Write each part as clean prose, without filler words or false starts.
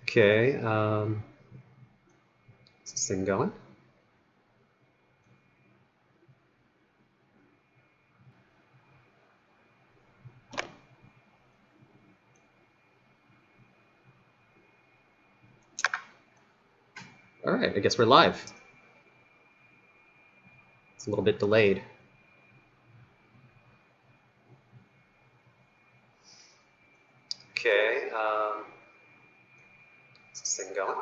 Okay, is this thing going? All right, I guess we're live. It's a little bit delayed. Okay, is this thing going?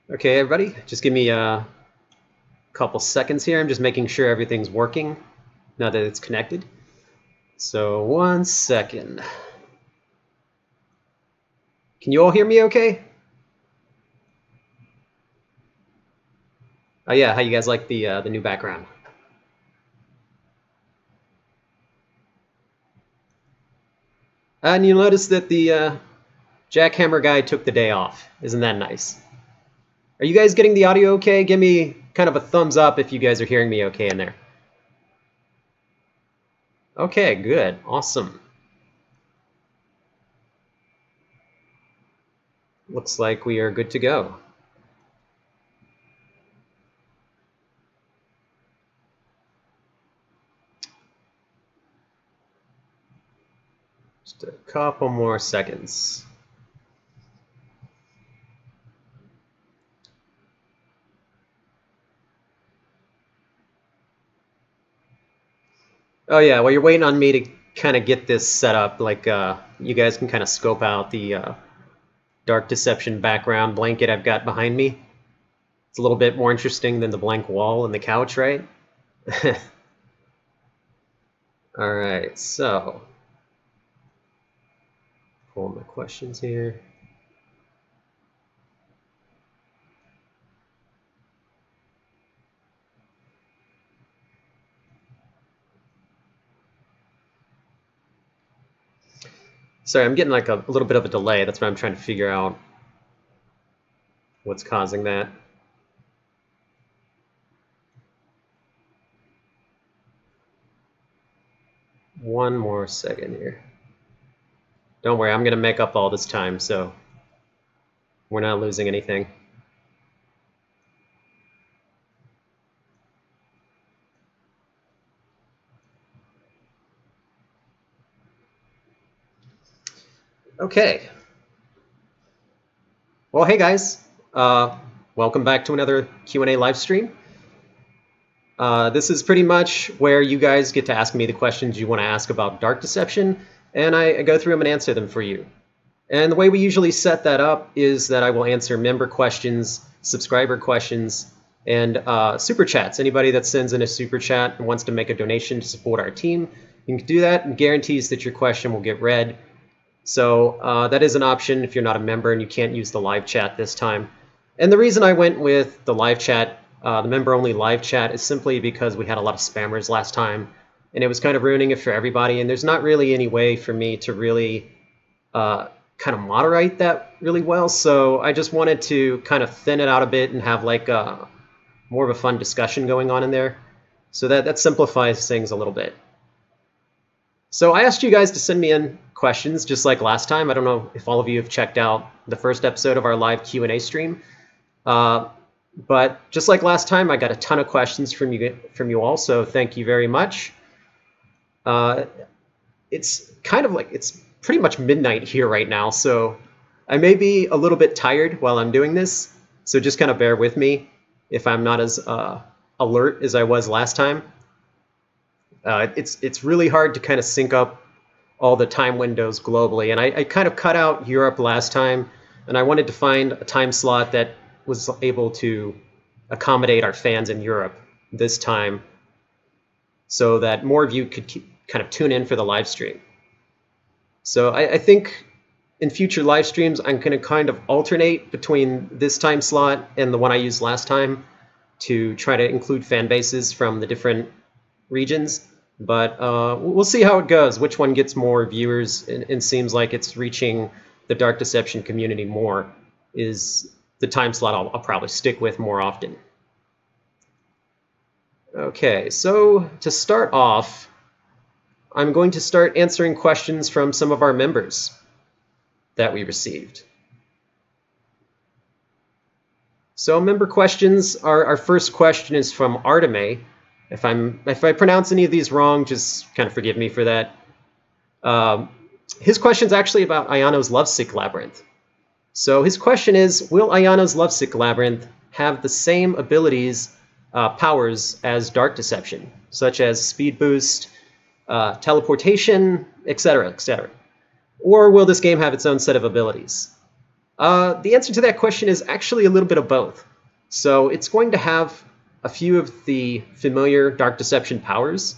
Okay, everybody, just give me a couple seconds here. I'm just making sure everything's working now that it's connected. So 1 second. Can you all hear me okay? Oh yeah, how you guys like the new background? And you'll notice that the jackhammer guy took the day off. Isn't that nice? Are you guys getting the audio okay? Give me kind of a thumbs up if you guys are hearing me okay in there. Okay, good, awesome. Looks like we are good to go. Just a couple more seconds. Oh yeah, well you're waiting on me to kind of get this set up, like you guys can kind of scope out the dark deception background blanket I've got behind me. It's a little bit more interesting than the blank wall and the couch, right? All right, so pull my questions here. Sorry, I'm getting like a little bit of a delay. That's why I'm trying to figure out what's causing that. One more second here. Don't worry, I'm going to make up all this time, so we're not losing anything. Okay. Well, hey guys. Welcome back to another Q&A live stream. This is pretty much where you guys get to ask me the questions you want to ask about dark deception, and I go through them and answer them for you. And the way we usually set that up is that I will answer member questions, subscriber questions, and super chats. Anybody that sends in a super chat and wants to make a donation to support our team, you can do that and guarantees that your question will get read. So that is an option if you're not a member and you can't use the live chat this time. And the reason I went with the live chat, the member-only live chat, is simply because we had a lot of spammers last time, and it was kind of ruining it for everybody. And there's not really any way for me to really kind of moderate that really well. So I just wanted to kind of thin it out a bit and have like more of a fun discussion going on in there. So that simplifies things a little bit. So I asked you guys to send me in questions just like last time. I don't know if all of you have checked out the first episode of our live Q&A stream. But just like last time, I got a ton of questions from you all, so thank you very much. It's kind of like, it's pretty much midnight here right now, so I may be a little bit tired while I'm doing this, so just kind of bear with me if I'm not as alert as I was last time. It's really hard to kind of sync up all the time windows globally, and I kind of cut out Europe last time, and I wanted to find a time slot that was able to accommodate our fans in Europe this time so that more of you could kind of tune in for the live stream. So I think in future live streams, I'm going to kind of alternate between this time slot and the one I used last time to try to include fan bases from the different regions. But we'll see how it goes, which one gets more viewers and seems like it's reaching the Dark Deception community more is the time slot I'll probably stick with more often. Okay, so to start off, I'm going to start answering questions from some of our members. that we received. So member questions. Our first question is from Arteme. If I pronounce any of these wrong, just kind of forgive me for that. His question is actually about Ayano's Lovesick Labyrinth. So his question is, will Ayano's Lovesick Labyrinth have the same abilities, powers as Dark Deception, such as speed boost, teleportation, etc., etc.? Or will this game have its own set of abilities? The answer to that question is actually a little bit of both. So it's going to have a few of the familiar Dark Deception powers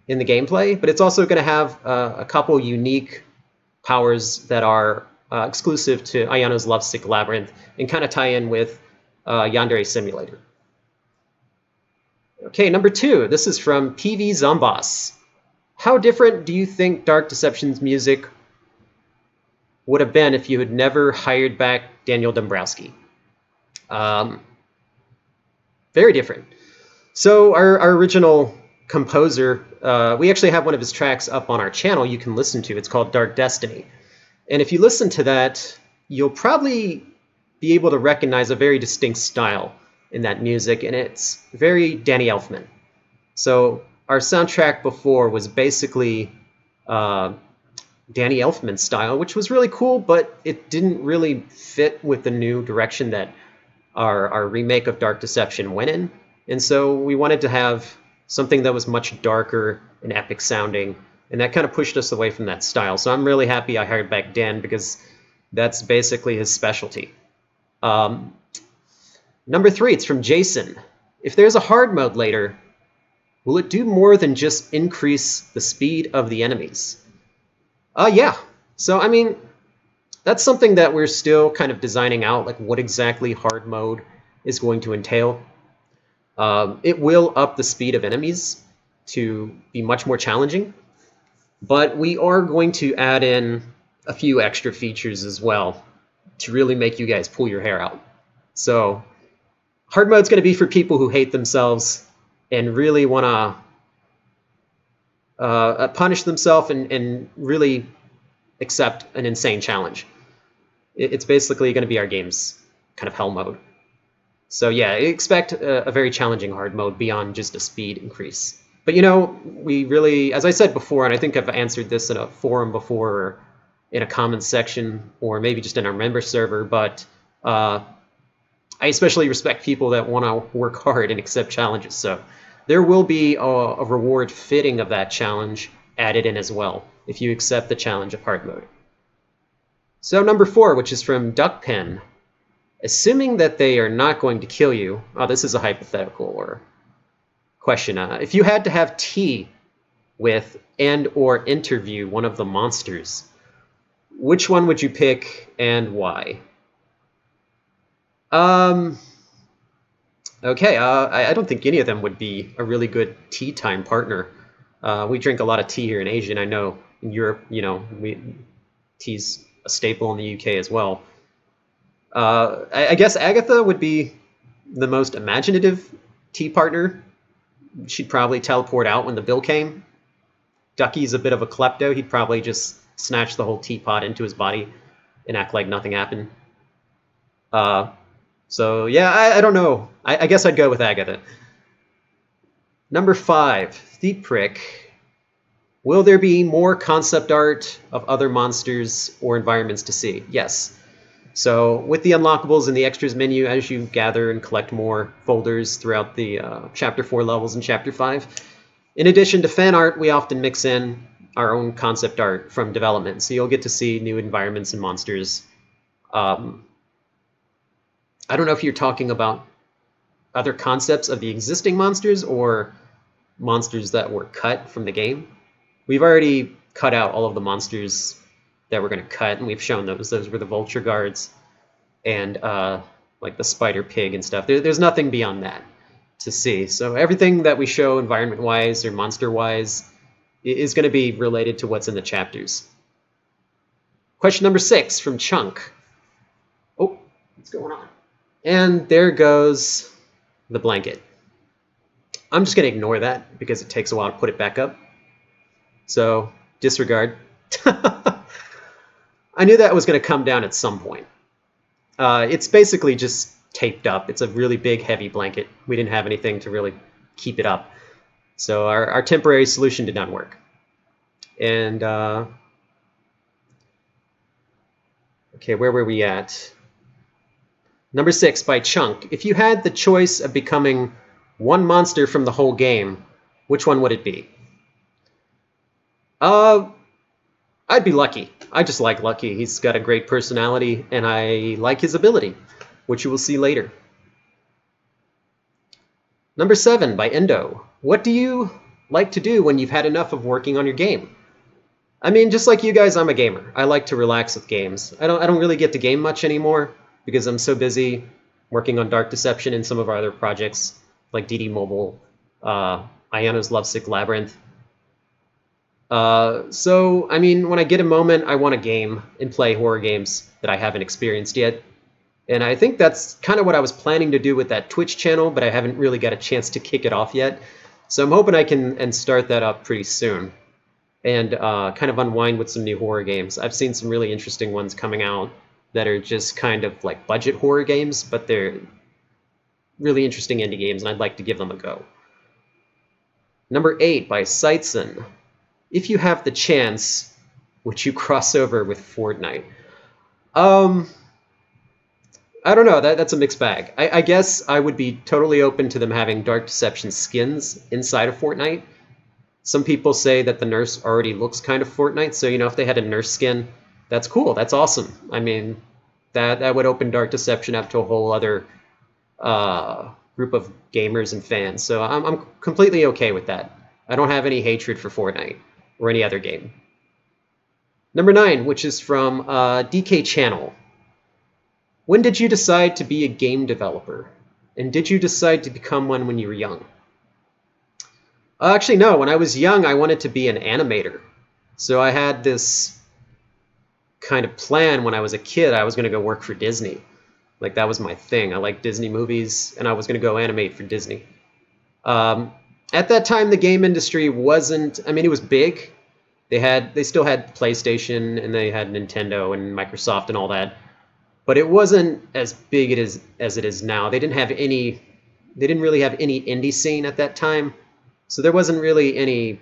in the gameplay, but it's also going to have a couple unique powers that are exclusive to Ayano's Lovesick Labyrinth and kind of tie in with Yandere Simulator. Okay, number 2. This is from PV Zombos. How different do you think Dark Deception's music would have been if you had never hired back Daniel Dombrowski? Very different. So our original composer, we actually have one of his tracks up on our channel you can listen to. It's called Dark Destiny. And if you listen to that, you'll probably be able to recognize a very distinct style in that music, and it's very Danny Elfman. So our soundtrack before was basically Danny Elfman style, which was really cool, but it didn't really fit with the new direction that our remake of Dark Deception went in. And so we wanted to have something that was much darker and epic sounding, and that kind of pushed us away from that style. So I'm really happy I hired back Dan, because that's basically his specialty. Number 3, it's from Jason. If there's a hard mode later, will it do more than just increase the speed of the enemies? Yeah. So, I mean, that's something that we're still kind of designing out, like what exactly hard mode is going to entail. It will up the speed of enemies to be much more challenging, but we are going to add in a few extra features as well to really make you guys pull your hair out. So hard mode's going to be for people who hate themselves and really want to punish themselves and really accept an insane challenge. It's basically going to be our game's kind of hell mode. So yeah, expect a very challenging hard mode beyond just a speed increase. But you know, we really, as I said before, and I think I've answered this in a forum before, or in a comments section, or maybe just in our member server, but I especially respect people that want to work hard and accept challenges. So there will be a reward fitting of that challenge added in as well, if you accept the challenge of hard mode. So number 4, which is from Duckpen. Assuming that they are not going to kill you, this is a hypothetical or question. If you had to have tea with and or interview one of the monsters, which one would you pick and why? Okay, I don't think any of them would be a really good tea time partner. We drink a lot of tea here in Asia, and I know in Europe, you know, tea's a staple in the UK as well. I guess Agatha would be the most imaginative tea partner. She'd probably teleport out when the bill came. Ducky's a bit of a klepto. He'd probably just snatch the whole teapot into his body and act like nothing happened. So yeah, I don't know. I guess I'd go with Agatha. Number 5, Thief Prick. Will there be more concept art of other monsters or environments to see? Yes. So with the unlockables in the extras menu, as you gather and collect more folders throughout the Chapter 4 levels and Chapter 5, in addition to fan art, we often mix in our own concept art from development. So you'll get to see new environments and monsters. I don't know if you're talking about other concepts of the existing monsters or monsters that were cut from the game. We've already cut out all of the monsters that we're going to cut, and we've shown those. Those were the vulture guards and like the spider pig and stuff. There's nothing beyond that to see. So everything that we show environment-wise or monster-wise is going to be related to what's in the chapters. Question number 6 from Chunk. Oh, what's going on? And there goes the blanket. I'm just going to ignore that because it takes a while to put it back up. So disregard. I knew that was going to come down at some point. It's basically just taped up. It's a really big, heavy blanket. We didn't have anything to really keep it up. So our temporary solution did not work. And, okay, where were we at? Number 6, by Chunk. If you had the choice of becoming one monster from the whole game, which one would it be? I'd be Lucky. I just like Lucky. He's got a great personality, and I like his ability, which you will see later. Number 7, by Endo. What do you like to do when you've had enough of working on your game? I mean, just like you guys, I'm a gamer. I like to relax with games. I don't really get to game much anymore because I'm so busy working on Dark Deception and some of our other projects like DD Mobile, Ayano's Lovesick Labyrinth. So, I mean, when I get a moment, I want to game and play horror games that I haven't experienced yet. And I think that's kind of what I was planning to do with that Twitch channel, but I haven't really got a chance to kick it off yet. So I'm hoping I can start that up pretty soon and kind of unwind with some new horror games. I've seen some really interesting ones coming out that are just kind of like budget horror games, but they're really interesting indie games, and I'd like to give them a go. Number 8, by Sightson. If you have the chance, would you cross over with Fortnite? I don't know. That's a mixed bag. I guess I would be totally open to them having Dark Deception skins inside of Fortnite. Some people say that the nurse already looks kind of Fortnite, so, you know, if they had a nurse skin, that's cool. That's awesome. I mean, that would open Dark Deception up to a whole other group of gamers and fans. So I'm completely okay with that. I don't have any hatred for Fortnite or any other game. Number 9, which is from DK Channel. When did you decide to be a game developer? And did you decide to become one when you were young? Actually, no. When I was young, I wanted to be an animator. So I had this kind of plan when I was a kid. I was going to go work for Disney. Like, that was my thing. I like Disney movies, and I was going to go animate for Disney. At that time, the game industry wasn't... I mean, it was big. They still had PlayStation, and they had Nintendo and Microsoft and all that. But it wasn't as big as it is now. They didn't really have any indie scene at that time. So there wasn't really any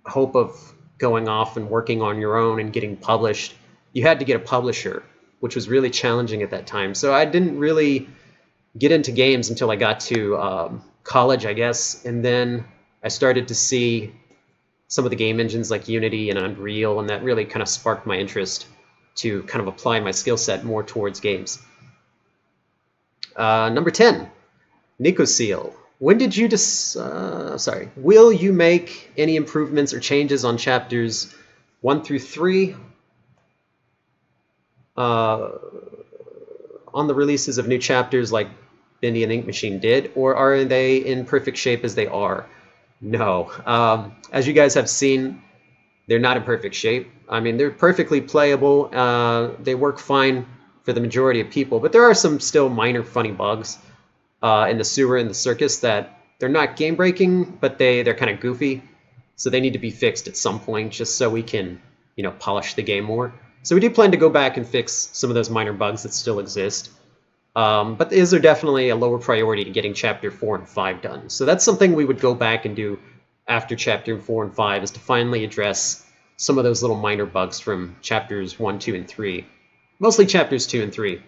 hope of going off and working on your own and getting published. You had to get a publisher, which was really challenging at that time. So I didn't really get into games until I got to college, I guess. And then I started to see some of the game engines like Unity and Unreal, and that really kind of sparked my interest to kind of apply my skill set more towards games. Number 10, Nicoseal. When did you will you make any improvements or changes on chapters 1 through 3 on the releases of new chapters like Bendy and Ink Machine did, or are they in perfect shape as they are? No. As you guys have seen, they're not in perfect shape. I mean, they're perfectly playable. They work fine for the majority of people, but there are some still minor funny bugs in the sewer and the circus that they're not game-breaking, but they're kind of goofy. So they need to be fixed at some point just so we can, you know, polish the game more. So we do plan to go back and fix some of those minor bugs that still exist. But is there definitely a lower priority to getting Chapter 4 and 5 done? So that's something we would go back and do after Chapter 4 and 5, is to finally address some of those little minor bugs from Chapters 1, 2, and 3. Mostly Chapters 2 and 3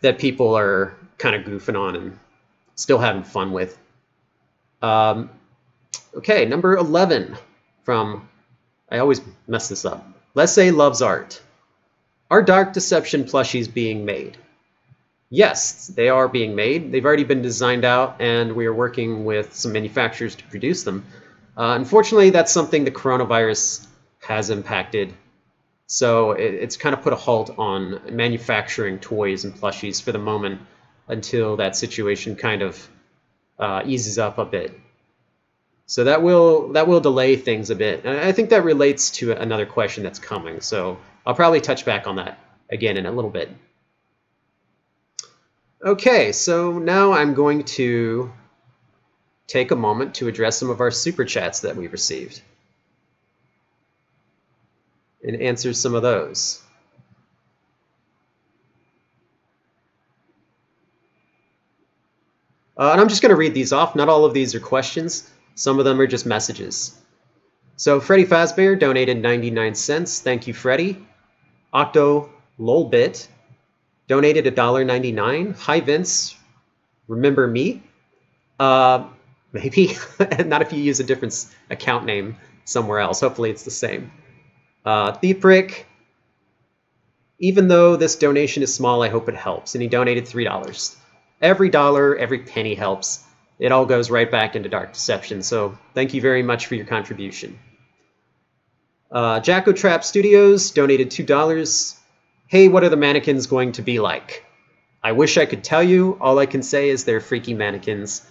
that people are kind of goofing on and still having fun with. Okay, number 11 from, I always mess this up, Let's Say Loves Art. Are Dark Deception plushies being made? Yes, they are being made. They've already been designed out, and we are working with some manufacturers to produce them. Unfortunately, that's something the coronavirus has impacted. So it's kind of put a halt on manufacturing toys and plushies for the moment until that situation kind of eases up a bit. So that will delay things a bit. And I think that relates to another question that's coming. So I'll probably touch back on that again in a little bit. Okay, so now I'm going to take a moment to address some of our super chats that we've received and answer some of those. And I'm just going to read these off. Not all of these are questions. Some of them are just messages. So Freddie Fazbear donated 99 cents. Thank you, Freddie. Octo Lolbit donated $1.99. Hi, Vince. Remember me? Maybe. Not if you use a different account name somewhere else. Hopefully it's the same. Thieprick. Even though this donation is small, I hope it helps. And he donated $3. Every dollar, every penny helps. It all goes right back into Dark Deception. So thank you very much for your contribution. Jacko Trap Studios donated $2. Hey, what are the mannequins going to be like? I wish I could tell you. All I can say is they're freaky mannequins.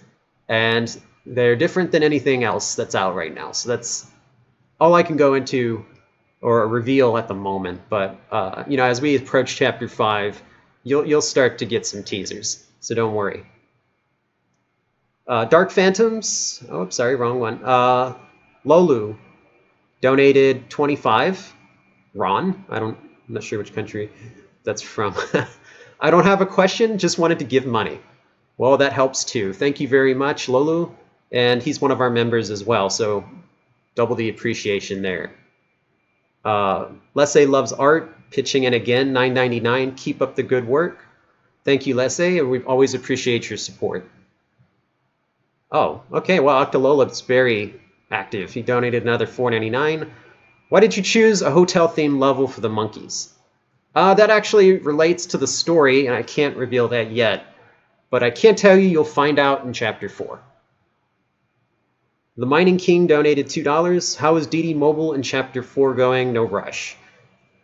And they're different than anything else that's out right now. So that's all I can go into or reveal at the moment. But you know, as we approach Chapter 5, you'll start to get some teasers. So don't worry. Dark Phantoms. Oh, sorry, wrong one. Lolu donated 25. Ron. I'm not sure which country that's from. I don't have a question. Just wanted to give money. Well, that helps too. Thank you very much, Lolu. And he's one of our members as well, so double the appreciation there. Leslie Loves Art, pitching in again, $9.99. Keep up the good work. Thank you, Leslie, and we always appreciate your support. Oh, okay, well, Octololip's very active. He donated another $4.99. Why did you choose a hotel-themed level for the monkeys? That actually relates to the story, and I can't reveal that yet. But I can't tell you, you'll find out in Chapter 4. The Mining King donated $2. How is DD Mobile in Chapter 4 going? No rush.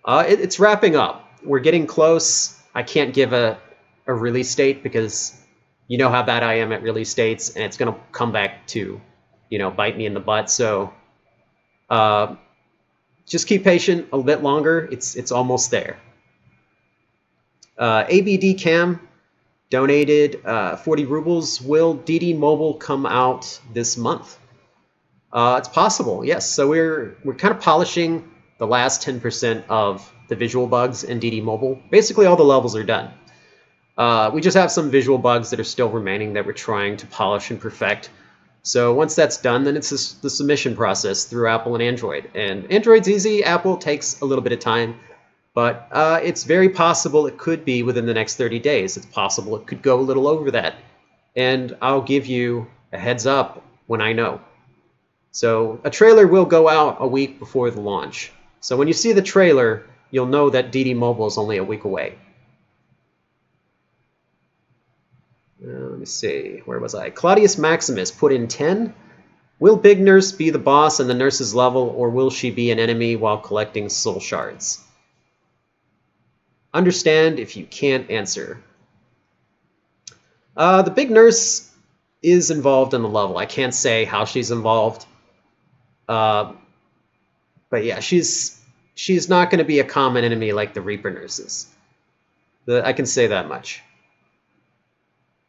It's wrapping up. We're getting close. I can't give a release date because you know how bad I am at release dates, and it's going to come back to, you know, bite me in the butt. So just keep patient a bit longer. It's almost there. ABD Cam donated 40 rubles. Will DD Mobile come out this month? It's possible, yes. So we're kind of polishing the last 10% of the visual bugs in DD Mobile. Basically, all the levels are done. We just have some visual bugs that are still remaining that we're trying to polish and perfect. So once that's done, then it's the submission process through Apple and Android. And Android's easy. Apple takes a little bit of time. But it's very possible it could be within the next 30 days. It's possible it could go a little over that. And I'll give you a heads up when I know. So a trailer will go out a week before the launch. So when you see the trailer, you'll know that DD Mobile is only a week away. Let me see. Where was I? Claudius Maximus put in 10. Will Big Nurse be the boss in the nurse's level, or will she be an enemy while collecting soul shards? Understand if you can't answer. The Big Nurse is involved in the level. I can't say how she's involved. But yeah, she's not going to be a common enemy like the Reaper Nurses. I can say that much.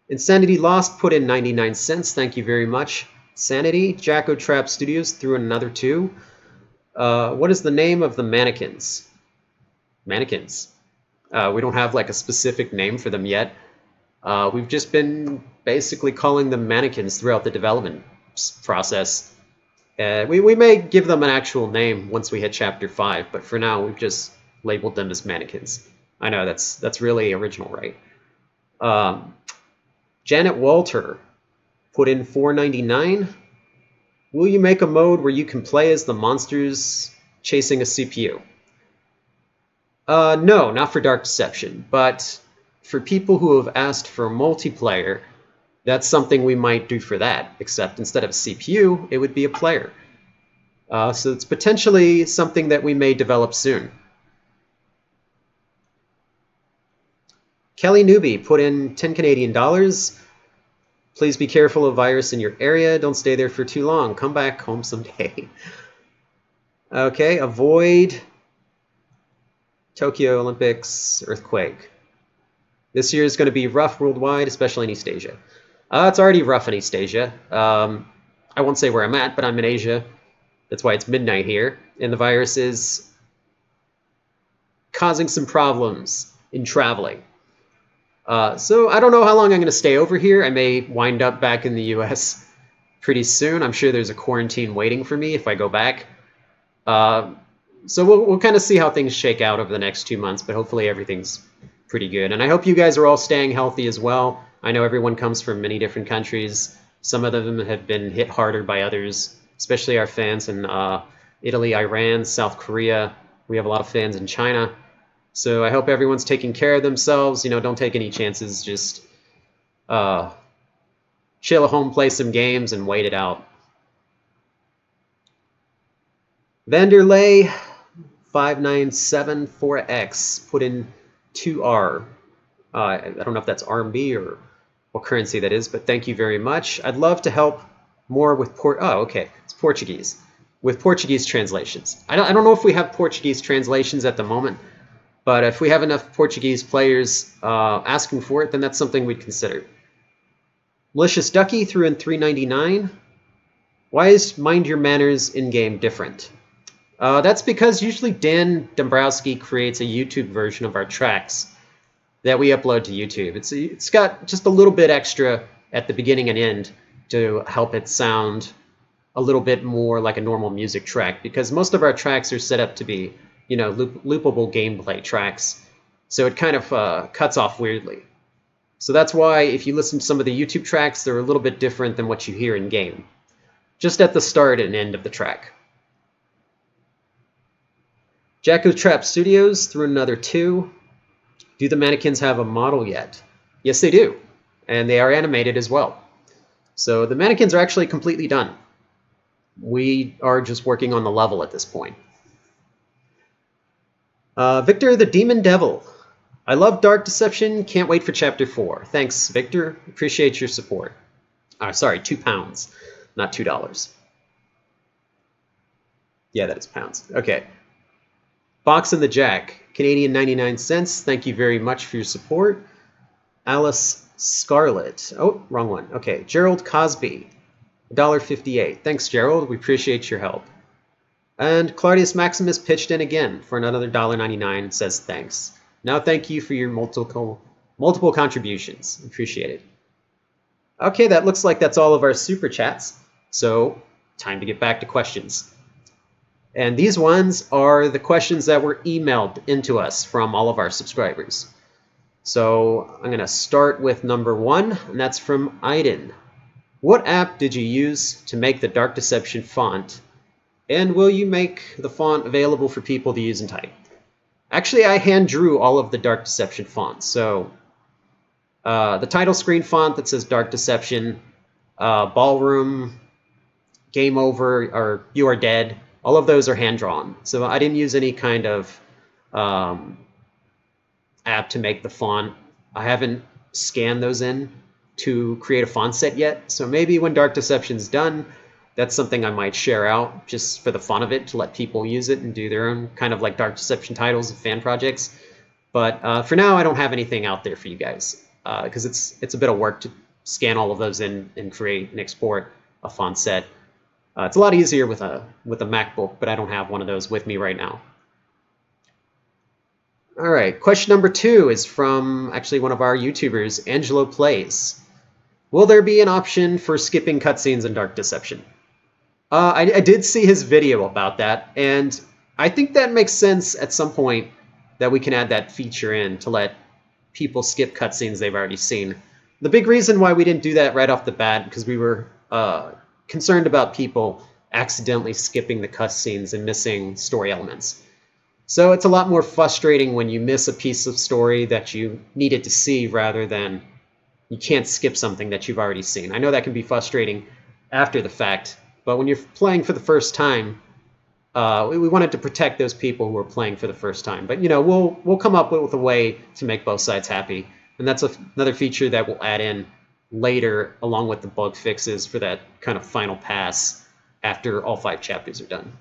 Insanity Lost put in 99 cents. Thank you very much. Sanity. Jacko Trap Studios threw in another 2. What is the name of the mannequins? Mannequins. We don't have like a specific name for them yet. We've just been basically calling them mannequins throughout the development process. We may give them an actual name once we hit Chapter 5, but for now we've just labeled them as mannequins. I know that's really original, right? Janet Walter put in $4.99. Will you make a mode where you can play as the monsters chasing a CPU? No, not for Dark Deception, but for people who have asked for multiplayer, that's something we might do for that, except instead of a CPU, it would be a player. So it's potentially something that we may develop soon. Kelly Newbie put in 10 Canadian dollars. Please be careful of virus in your area. Don't stay there for too long. Come back home someday. Okay, avoid Tokyo Olympics earthquake. This year is going to be rough worldwide, especially in East Asia. It's already rough in East Asia. I won't say where I'm at, but I'm in Asia. That's why it's midnight here. And the virus is causing some problems in traveling. So I don't know how long I'm going to stay over here. I may wind up back in the U.S. pretty soon. I'm sure there's a quarantine waiting for me if I go back. Uh, so we'll kind of see how things shake out over the next 2 months, but hopefully everything's pretty good. And I hope you guys are all staying healthy as well. I know everyone comes from many different countries. Some of them have been hit harder by others, especially our fans in Italy, Iran, South Korea. We have a lot of fans in China. So I hope everyone's taking care of themselves. You know, don't take any chances. Just uh, chill at home, play some games, and wait it out. Vanderlei 5974X put in 2R. I don't know if that's RMB or what currency that is, but thank you very much. I'd love to help more with it's Portuguese. With Portuguese translations. I don't know if we have Portuguese translations at the moment, but if we have enough Portuguese players asking for it, then that's something we'd consider. Malicious Ducky threw in 399. Why is Mind Your Manners in-game different? That's because usually Dan Dombrowski creates a YouTube version of our tracks that we upload to YouTube. It's got just a little bit extra at the beginning and end to help it sound a little bit more like a normal music track, because most of our tracks are set up to be, you know, loopable gameplay tracks. So it kind of cuts off weirdly. So that's why if you listen to some of the YouTube tracks, they're a little bit different than what you hear in game, just at the start and end of the track. Jacko Trap Studios threw another 2. Do the mannequins have a model yet? Yes, they do. And they are animated as well. So the mannequins are actually completely done. We are just working on the level at this point. Victor the Demon Devil. I love Dark Deception. Can't wait for Chapter 4. Thanks, Victor. Appreciate your support. Sorry, £2, not $2. Yeah, that is pounds. Okay. Box and the Jack, Canadian 99 cents. Thank you very much for your support. Alice Scarlett. Oh, wrong one. Okay. Gerald Cosby, $1.58. Thanks, Gerald. We appreciate your help. And Claudius Maximus pitched in again for another $1.99. Says thanks. Now thank you for your multiple contributions. Appreciate it. Okay, that looks like that's all of our super chats. So time to get back to questions. And these ones are the questions that were emailed into us from all of our subscribers. So I'm going to start with number 1, and that's from Aiden. What app did you use to make the Dark Deception font? And will you make the font available for people to use and type? Actually, I hand drew all of the Dark Deception fonts. So the title screen font that says Dark Deception, Ballroom, Game Over, or You Are Dead, all of those are hand-drawn. So I didn't use any kind of app to make the font. I haven't scanned those in to create a font set yet. So maybe when Dark Deception's done, that's something I might share out just for the fun of it, to let people use it and do their own kind of like Dark Deception titles of fan projects. But for now, I don't have anything out there for you guys because it's a bit of work to scan all of those in and create and export a font set. It's a lot easier with a MacBook, but I don't have one of those with me right now. All right, question number 2 is from actually one of our YouTubers, Angelo Plays. Will there be an option for skipping cutscenes in Dark Deception? I did see his video about that, and I think that makes sense at some point that we can add that feature in to let people skip cutscenes they've already seen. The big reason why we didn't do that right off the bat, because we were concerned about people accidentally skipping the cutscenes and missing story elements. So it's a lot more frustrating when you miss a piece of story that you needed to see rather than you can't skip something that you've already seen. I know that can be frustrating after the fact, but when you're playing for the first time, we wanted to protect those people who are playing for the first time. But, you know, we'll come up with a way to make both sides happy. And that's another feature that we'll add in later along with the bug fixes for that kind of final pass after all 5 chapters are done.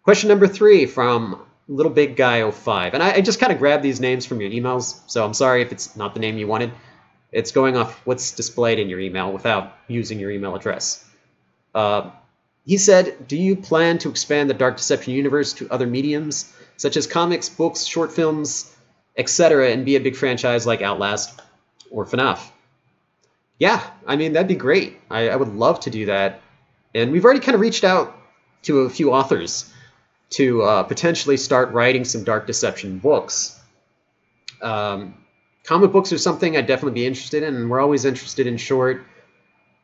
Question number 3 from Little Big Guy 05. And I just kind of grabbed these names from your emails, so I'm sorry if it's not the name you wanted. It's going off what's displayed in your email without using your email address. He said, do you plan to expand the Dark Deception universe to other mediums, such as comics, books, short films, etc., and be a big franchise like Outlast or FNAF. Yeah, I mean, that'd be great. I would love to do that. And we've already kind of reached out to a few authors to potentially start writing some Dark Deception books. Comic books are something I'd definitely be interested in, and we're always interested in short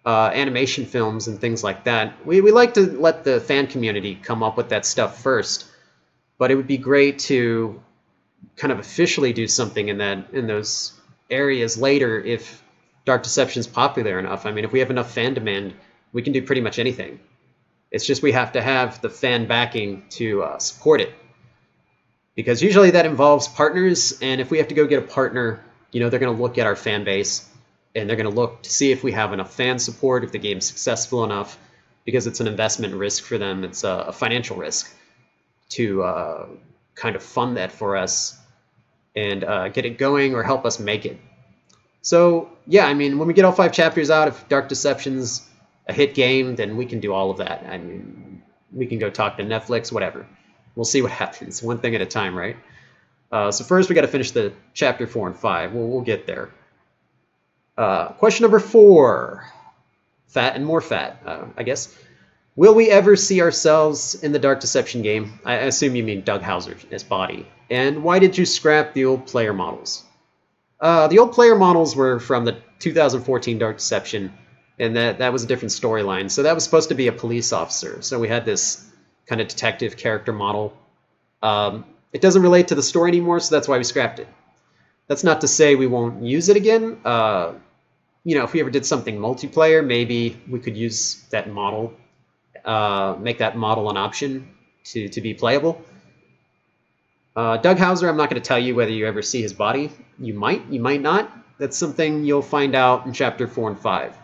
animation films and things like that. We like to let the fan community come up with that stuff first, but it would be great to kind of officially do something in those areas later if Dark Deception is popular enough. I mean, if we have enough fan demand, we can do pretty much anything. It's just we have to have the fan backing to support it. Because usually that involves partners, and if we have to go get a partner, you know, they're going to look at our fan base, and they're going to look to see if we have enough fan support, if the game's successful enough, because it's an investment risk for them. It's a financial risk to kind of fund that for us and get it going or help us make it. So, yeah, I mean, when we get all 5 chapters out, if Dark Deception's a hit game, then we can do all of that. I mean, we can go talk to Netflix, whatever. We'll see what happens, one thing at a time, right? So first, we got to finish the chapter 4 and 5. We'll get there. Question number 4. Fat and more fat, I guess. Will we ever see ourselves in the Dark Deception game? I assume you mean Doug Hauser as Body. And why did you scrap the old player models? The old player models were from the 2014 Dark Deception, and that was a different storyline. So that was supposed to be a police officer. So we had this kind of detective character model. It doesn't relate to the story anymore, so that's why we scrapped it. That's not to say we won't use it again. You know, if we ever did something multiplayer, maybe we could use that model, make that model an option to be playable. Doug Hauser, I'm not going to tell you whether you ever see his body. You might not. That's something you'll find out in Chapter 4 and 5.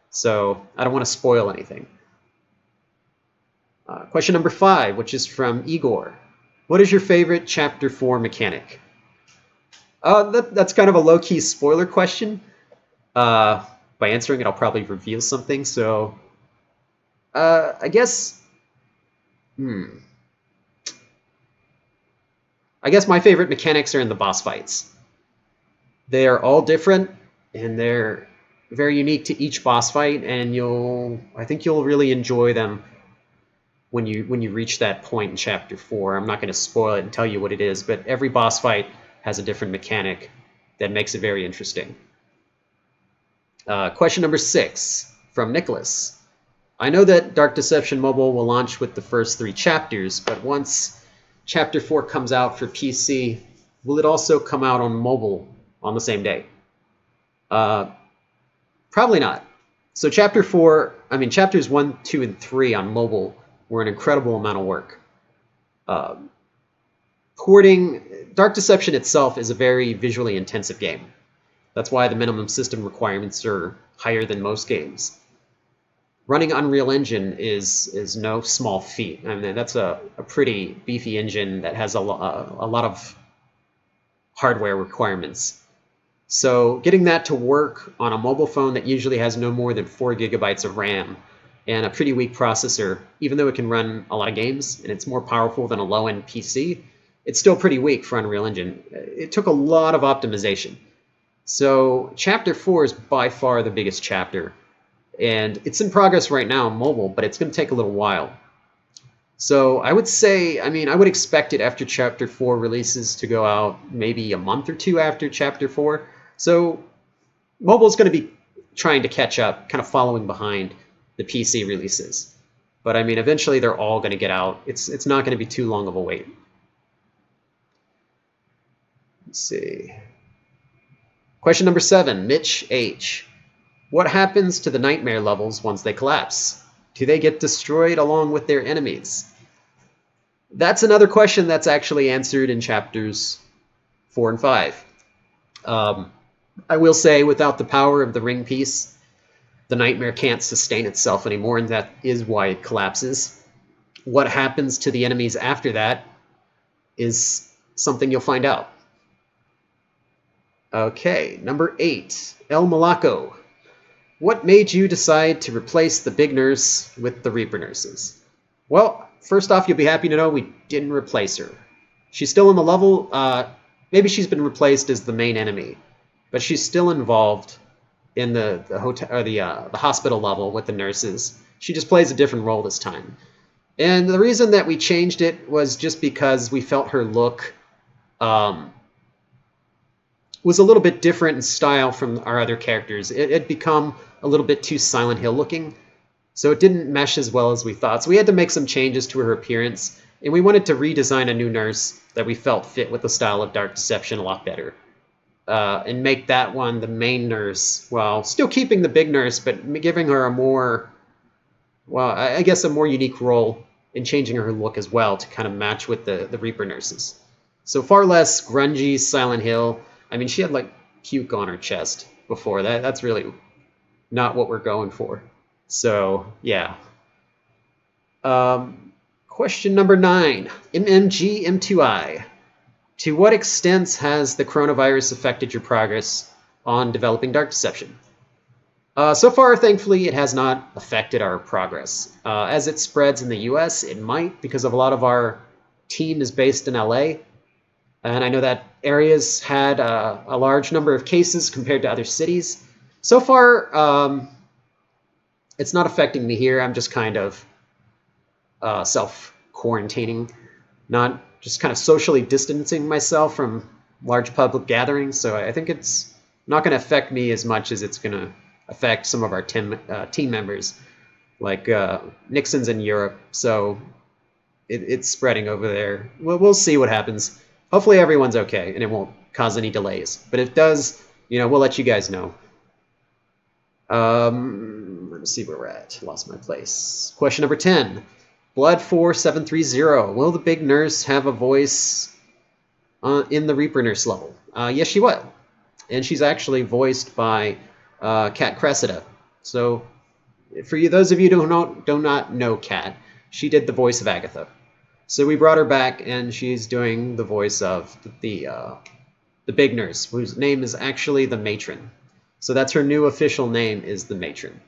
So I don't want to spoil anything. Question number 5, which is from Igor. What is your favorite Chapter 4 mechanic? That's kind of a low-key spoiler question. By answering it, I'll probably reveal something. So I guess... I guess my favorite mechanics are in the boss fights. They are all different, and they're very unique to each boss fight, and I think you'll really enjoy them when you reach that point in Chapter 4. I'm not going to spoil it and tell you what it is, but every boss fight has a different mechanic that makes it very interesting. Question number 6 from Nicholas. I know that Dark Deception Mobile will launch with the first 3 chapters, but once Chapter 4 comes out for PC, will it also come out on mobile on the same day? Probably not. So Chapters 1, 2, and 3 on mobile were an incredible amount of work. Porting, Dark Deception itself is a very visually intensive game. That's why the minimum system requirements are higher than most games. Running Unreal Engine is no small feat. I mean, that's a pretty beefy engine that has a lot of hardware requirements. So getting that to work on a mobile phone that usually has no more than 4 gigabytes of RAM and a pretty weak processor, even though it can run a lot of games and it's more powerful than a low-end PC, it's still pretty weak for Unreal Engine. It took a lot of optimization. So Chapter 4 is by far the biggest chapter. And it's in progress right now on mobile, but it's going to take a little while. So I would say, I would expect it after Chapter 4 releases to go out maybe a month or 2 after Chapter 4. So mobile is going to be trying to catch up, kind of following behind the PC releases. But eventually they're all going to get out. It's not going to be too long of a wait. Let's see. Question number 7, Mitch H. What happens to the nightmare levels once they collapse? Do they get destroyed along with their enemies? That's another question that's actually answered in Chapters 4 and 5. I will say, without the power of the ring piece, the nightmare can't sustain itself anymore, and that is why it collapses. What happens to the enemies after that is something you'll find out. Okay, number 8, El Malaco. What made you decide to replace the big nurse with the Reaper nurses? Well, first off, you'll be happy to know we didn't replace her. She's still in the level. maybe she's been replaced as the main enemy, but she's still involved in the hotel or the hospital level with the nurses. She just plays a different role this time. And the reason that we changed it was just because we felt her look was a little bit different in style from our other characters. It had become a little bit too Silent Hill looking, so it didn't mesh as well as we thought. So we had to make some changes to her appearance, and we wanted to redesign a new nurse that we felt fit with the style of Dark Deception a lot better. And make that one the main nurse, while still keeping the big nurse, but giving her a more, well, I guess a more unique role in changing her look as well to kind of match with the Reaper nurses. So far less grungy Silent Hill. I mean, she had like puke on her chest before. That's really not what we're going for. So, yeah. Question number 9. MMG M2I. To what extent has the coronavirus affected your progress on developing Dark Deception? So far, thankfully, it has not affected our progress. As it spreads in the US, it might, because of a lot of our team is based in LA. And I know that area's had a large number of cases compared to other cities. So far, it's not affecting me here. I'm just kind of self-quarantining, not just kind of socially distancing myself from large public gatherings. So I think it's not going to affect me as much as it's going to affect some of our team members, like Nixon's in Europe. So it's spreading over there. We'll see what happens. Hopefully everyone's okay and it won't cause any delays. But if it does, we'll let you guys know. Let's see where we're at. Lost my place. Question number 10. Blood4730. Will the big nurse have a voice in the Reaper nurse level? Yes, she will. And she's actually voiced by Kat Cressida. So for you, those of you who do not know Kat, she did the voice of Agatha. So we brought her back, and she's doing the voice of the big nurse, whose name is actually the Matron. So that's her new official name, is the Matron.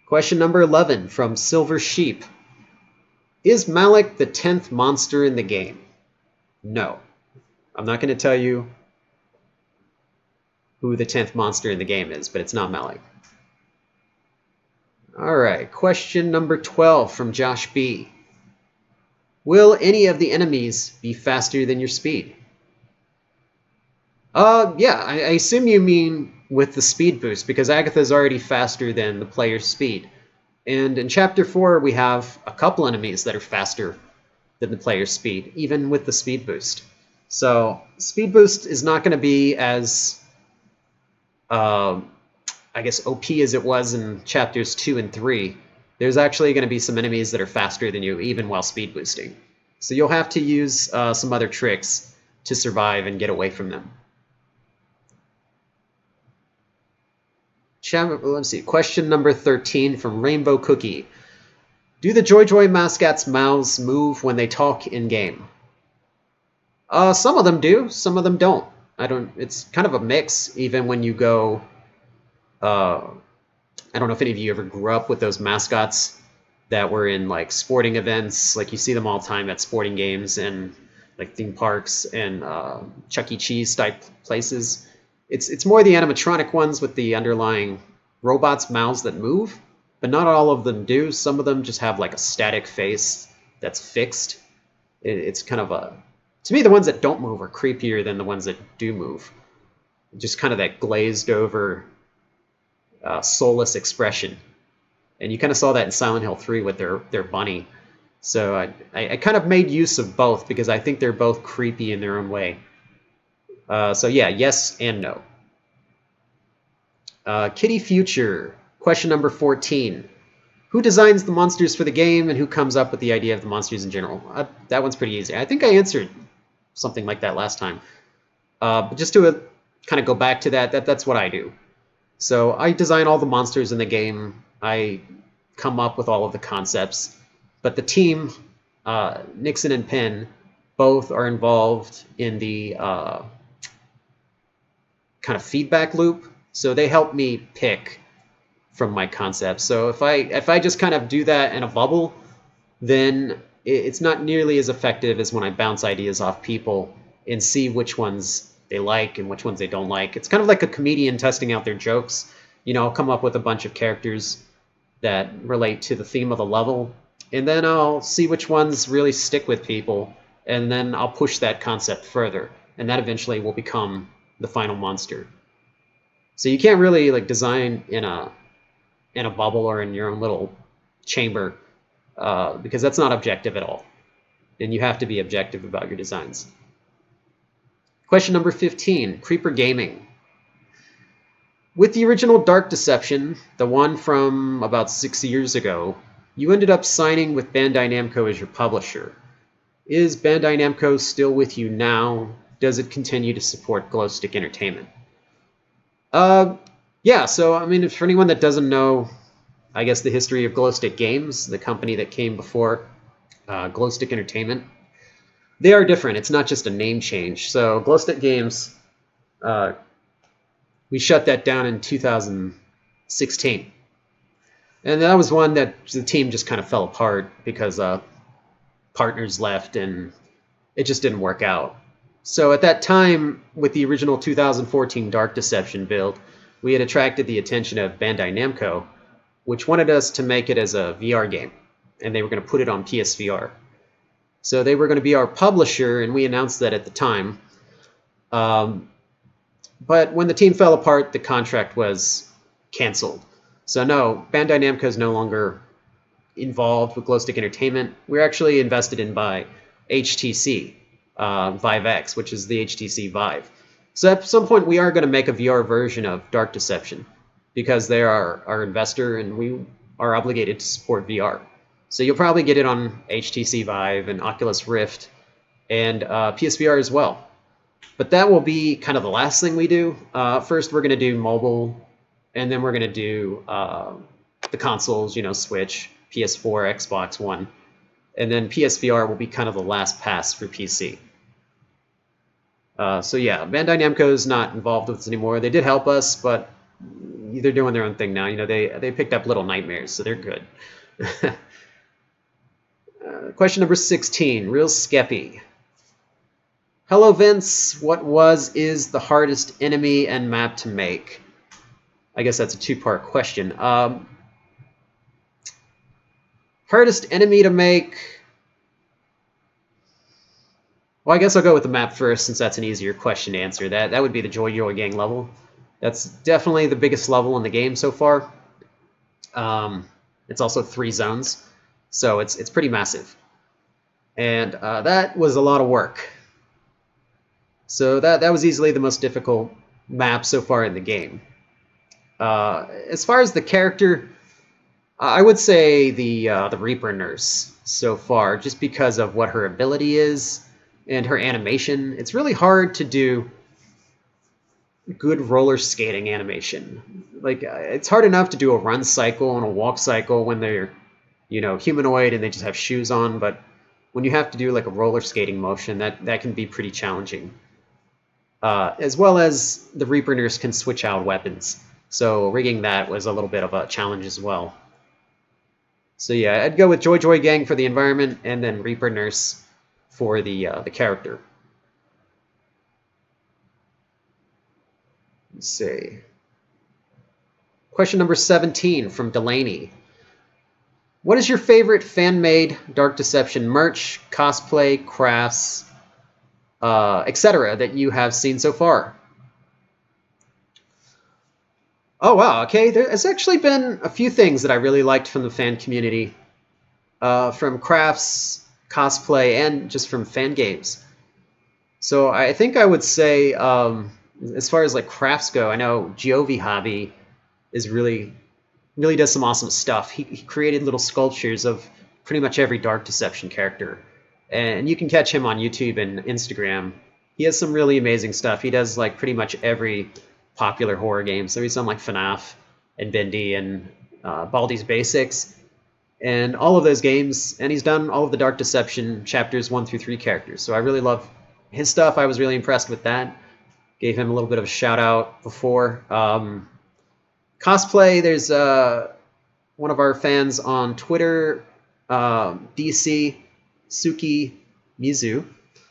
Question number 11 from Silver Sheep. Is Malik the 10th monster in the game? No. I'm not going to tell you who the 10th monster in the game is, but it's not Malik. All right, question number 12 from Josh B. Will any of the enemies be faster than your speed? Yeah, I assume you mean with the speed boost, because Agatha's already faster than the player's speed. And in Chapter 4, we have a couple enemies that are faster than the player's speed, even with the speed boost. So speed boost is not going to be as, I guess, OP as it was in Chapters 2 and 3. There's actually going to be some enemies that are faster than you, even while speed boosting. So you'll have to use some other tricks to survive and get away from them. Let's see. Question number 13 from Rainbow Cookie. Do the Joy mascots' mouths move when they talk in-game? Some of them do, some of them don't. It's kind of a mix, even when you go... I don't know if any of you ever grew up with those mascots that were in like sporting events. Like you see them all the time at sporting games and like theme parks and Chuck E. Cheese type places. It's more the animatronic ones with the underlying robots' mouths that move, but not all of them do. Some of them just have like a static face that's fixed. It's kind of a... To me, the ones that don't move are creepier than the ones that do move. Just kind of that glazed over, soulless expression. And you kind of saw that in Silent Hill 3 with their bunny. So I kind of made use of both because I think they're both creepy in their own way. So yeah, yes and no. Kitty Future, question number 14. Who designs the monsters for the game and who comes up with the idea of the monsters in general? That one's pretty easy. I think I answered something like that last time. But just to kind of go back to that's what I do. So I design all the monsters in the game. I come up with all of the concepts. But the team, Nixon and Penn, both are involved in the kind of feedback loop. So they help me pick from my concepts. So if I just kind of do that in a bubble, then it's not nearly as effective as when I bounce ideas off people and see which ones they like and which ones they don't like. It's kind of like a comedian testing out their jokes. You know, I'll come up with a bunch of characters that relate to the theme of the level, and then I'll see which ones really stick with people, and then I'll push that concept further, and that eventually will become the final monster. So you can't really like design in a bubble or in your own little chamber because that's not objective at all, and you have to be objective about your designs. Question number 15, Creeper Gaming. With the original Dark Deception, the one from about 6 years ago, you ended up signing with Bandai Namco as your publisher. Is Bandai Namco still with you now? Does it continue to support Glowstick Entertainment? Yeah, so I mean, for anyone that doesn't know, I guess the history of Glowstick Games, the company that came before Glowstick Entertainment, they are different. It's not just a name change. So Glowstick Games, we shut that down in 2016. And that was one that the team just kind of fell apart because partners left and it just didn't work out. So at that time, with the original 2014 Dark Deception build, we had attracted the attention of Bandai Namco, which wanted us to make it as a VR game, and they were going to put it on PSVR. So they were going to be our publisher, and we announced that at the time. But when the team fell apart, the contract was canceled. So no, Bandai Namco is no longer involved with Glowstick Entertainment. We're actually invested in by HTC Vive X, which is the HTC Vive. So at some point, we are going to make a VR version of Dark Deception because they are our investor, and we are obligated to support VR. So you'll probably get it on HTC Vive and Oculus Rift and PSVR as well. But that will be kind of the last thing we do. First, we're going to do mobile, and then we're going to do the consoles, you know, Switch, PS4, Xbox One. And then PSVR will be kind of the last pass for PC. So yeah, Bandai Namco is not involved with us anymore. They did help us, but they're doing their own thing now. You know, they picked up Little Nightmares, so they're good. Question number 16, Real Skeppy. Hello, Vince. What is the hardest enemy and map to make? I guess that's a two-part question. Hardest enemy to make... Well, I guess I'll go with the map first, since that's an easier question to answer. That would be the Joy Joy Gang level. That's definitely the biggest level in the game so far. It's also 3 zones, so it's pretty massive. And that was a lot of work. So that was easily the most difficult map so far in the game. As far as the character, I would say the Reaper Nurse so far, just because of what her ability is and her animation. It's really hard to do good roller skating animation. Like, it's hard enough to do a run cycle and a walk cycle when they're, you know, humanoid and they just have shoes on, but when you have to do like a roller skating motion, that can be pretty challenging. As well as the Reaper Nurse can switch out weapons, so rigging that was a little bit of a challenge as well. So yeah, I'd go with Joy Joy Gang for the environment, and then Reaper Nurse for the character. Let's see. Question number 17 from Delaney. What is your favorite fan-made Dark Deception merch, cosplay, crafts, etc. that you have seen so far? Oh, wow. Okay, there's actually been a few things that I really liked from the fan community, from crafts, cosplay, and just from fan games. So I think I would say, as far as like crafts go, I know Giove Hobby is really does some awesome stuff. He created little sculptures of pretty much every Dark Deception character, and you can catch him on YouTube and Instagram. He has some really amazing stuff. He does like pretty much every popular horror game. So he's done like FNAF and Bendy and Baldi's Basics and all of those games. And he's done all of the Dark Deception chapters 1 through 3 characters. So I really love his stuff. I was really impressed with that. Gave him a little bit of a shout out before. Cosplay, there's one of our fans on Twitter, DC. Suki Mizu.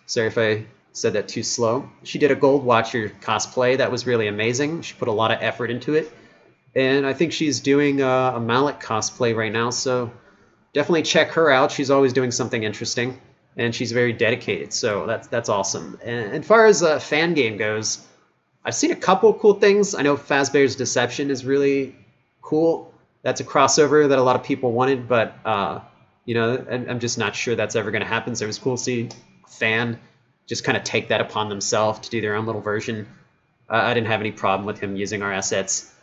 Sorry if I said that too slow. She did a Gold Watcher cosplay that was really amazing. She put a lot of effort into it. And I think she's doing a Malik cosplay right now, so definitely check her out. She's always doing something interesting, and she's very dedicated, so that's awesome. And as far as a fan game goes, I've seen a couple cool things. I know Fazbear's Deception is really cool. That's a crossover that a lot of people wanted, but I'm just not sure that's ever going to happen. So it was cool to see a fan just kind of take that upon themselves to do their own little version. I didn't have any problem with him using our assets.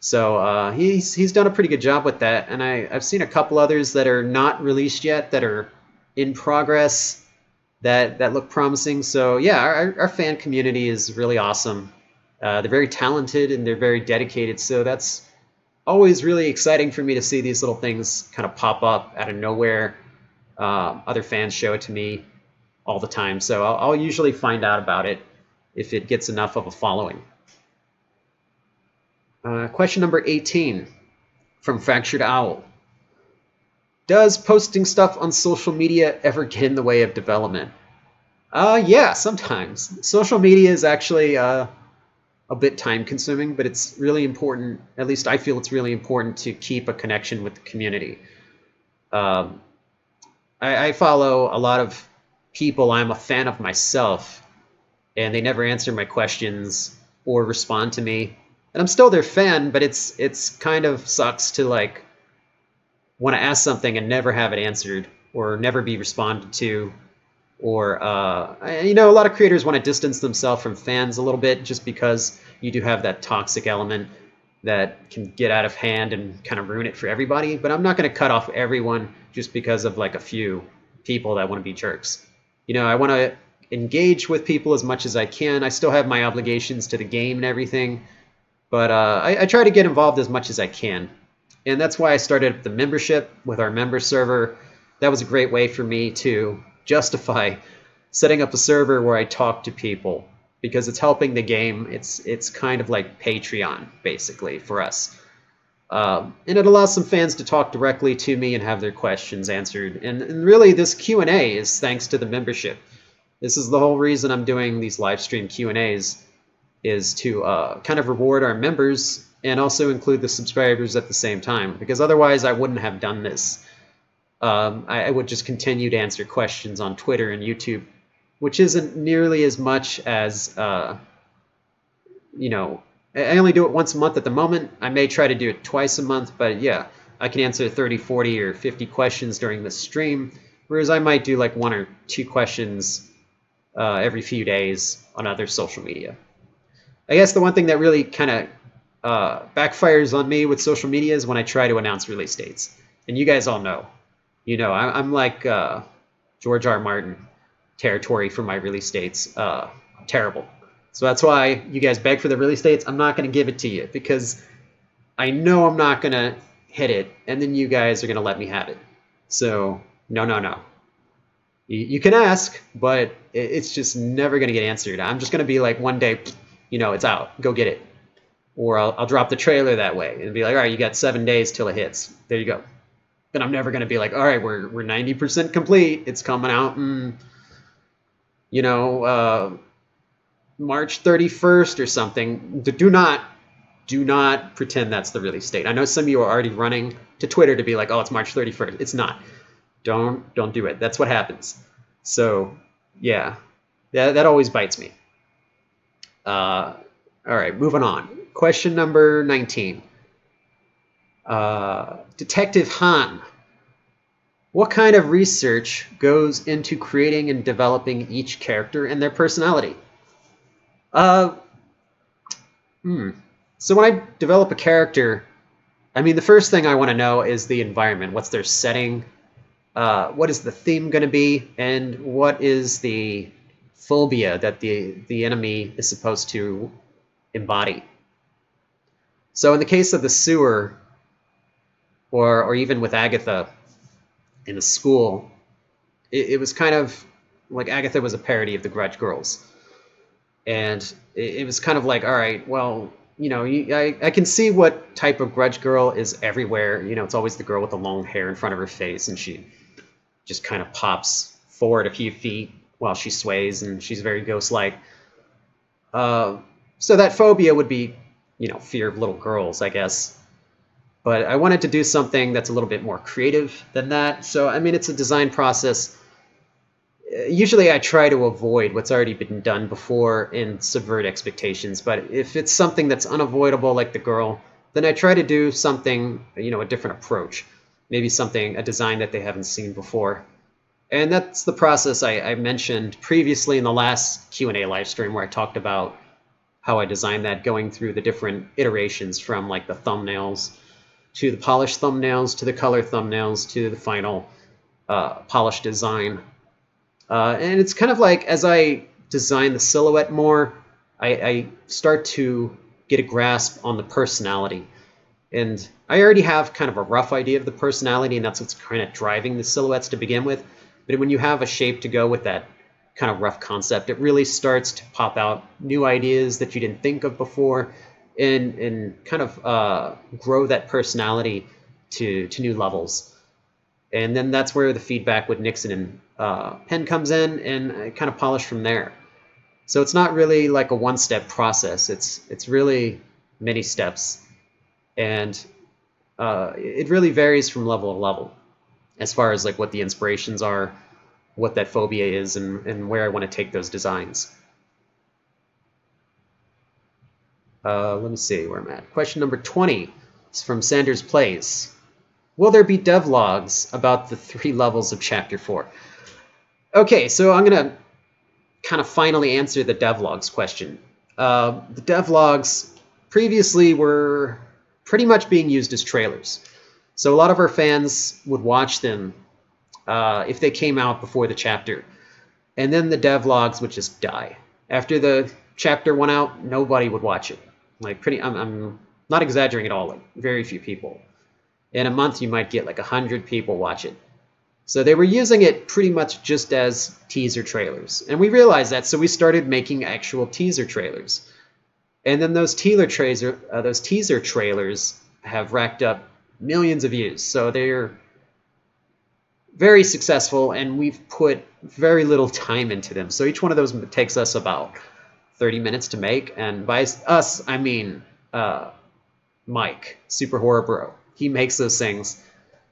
So he's done a pretty good job with that, and I've seen a couple others that are not released yet that are in progress that look promising. So yeah, our fan community is really awesome. They're very talented and they're very dedicated. So that's always really exciting for me to see these little things kind of pop up out of nowhere. Other fans show it to me all the time, so I'll usually find out about it if it gets enough of a following. Question number 18 from Fractured Owl. Does posting stuff on social media ever get in the way of development? Yeah, sometimes. Social media is actually a bit time consuming, but it's really important, at least I feel it's really important to keep a connection with the community. I follow a lot of people I'm a fan of myself, and they never answer my questions or respond to me. And I'm still their fan, but it's kind of sucks to like want to ask something and never have it answered or never be responded to. Or a lot of creators want to distance themselves from fans a little bit just because you do have that toxic element that can get out of hand and kind of ruin it for everybody. But I'm not going to cut off everyone just because of like a few people that want to be jerks. I want to engage with people as much as I can. I still have my obligations to the game and everything. But I try to get involved as much as I can. And that's why I started the membership with our member server. That was a great way for me to justify setting up a server where I talk to people because it's helping the game. It's kind of like Patreon, basically, for us. And it allows some fans to talk directly to me and have their questions answered. And really, this Q&A is thanks to the membership. This is the whole reason I'm doing these live stream Q&As, is to kind of reward our members and also include the subscribers at the same time, because otherwise I wouldn't have done this. I would just continue to answer questions on Twitter and YouTube, which isn't nearly as much as, I only do it once a month at the moment. I may try to do it twice a month, but yeah, I can answer 30, 40, or 50 questions during the stream, whereas I might do like 1 or 2 questions every few days on other social media. I guess the one thing that really kind of backfires on me with social media is when I try to announce release dates. And you guys all know. I'm like George R. Martin territory for my release dates. I'm terrible. So that's why you guys beg for the release dates. I'm not going to give it to you because I know I'm not going to hit it, and then you guys are going to let me have it. So no. You can ask, but it's just never going to get answered. I'm just going to be like one day, it's out. Go get it. Or I'll drop the trailer that way and be like, all right, you got 7 days till it hits. There you go. Then I'm never going to be like, all right, we're 90% complete. It's coming out in, March 31st or something. Do not pretend that's the release date. I know some of you are already running to Twitter to be like, oh, it's March 31st. It's not. Don't do it. That's what happens. So yeah, that always bites me. All right, moving on. Question number 19. Detective Han. What kind of research goes into creating and developing each character and their personality? So when I develop a character, the first thing I want to know is the environment. What's their setting? What is the theme going to be? And what is the phobia that the enemy is supposed to embody? So in the case of the sewer, or even with Agatha in the school, it was kind of like Agatha was a parody of the Grudge Girls. And it was kind of like, all right, well, I can see what type of Grudge Girl is everywhere. It's always the girl with the long hair in front of her face, and she just kind of pops forward a few feet while she sways, and she's very ghost-like. So that phobia would be, fear of little girls, I guess. But I wanted to do something that's a little bit more creative than that. So, I mean, it's a design process. Usually I try to avoid what's already been done before and subvert expectations. But if it's something that's unavoidable, like the girl, then I try to do something, a different approach. Maybe a design that they haven't seen before. And that's the process I mentioned previously in the last Q&A live stream, where I talked about how I designed that, going through the different iterations from like the thumbnails to the polished thumbnails to the color thumbnails to the final polished design. And it's kind of like, as I design the silhouette more, I start to get a grasp on the personality. And I already have kind of a rough idea of the personality, and that's what's kind of driving the silhouettes to begin with. But when you have a shape to go with that kind of rough concept, it really starts to pop out new ideas that you didn't think of before, and kind of grow that personality to new levels. And then that's where the feedback with Nixon and Penn comes in, and I kind of polish from there. So it's not really like a one-step process. It's really many steps, and it really varies from level to level as far as like what the inspirations are, what that phobia is, and where I want to take those designs. Let me see where I'm at. Question number 20 is from Sanders Plays. Will there be devlogs about the 3 levels of Chapter 4? Okay, so I'm going to kind of finally answer the devlogs question. The devlogs previously were pretty much being used as trailers. So a lot of our fans would watch them if they came out before the chapter. And then the devlogs would just die. After the chapter went out, nobody would watch it. I'm not exaggerating at all, like very few people. In a month, you might get like 100 people watch it. So they were using it pretty much just as teaser trailers. And we realized that, so we started making actual teaser trailers. And then those teaser trailers have racked up millions of views. So they're very successful, and we've put very little time into them. So each one of those takes us about 30 minutes to make. And by us, I mean Mike, Super Horror Bro. He makes those things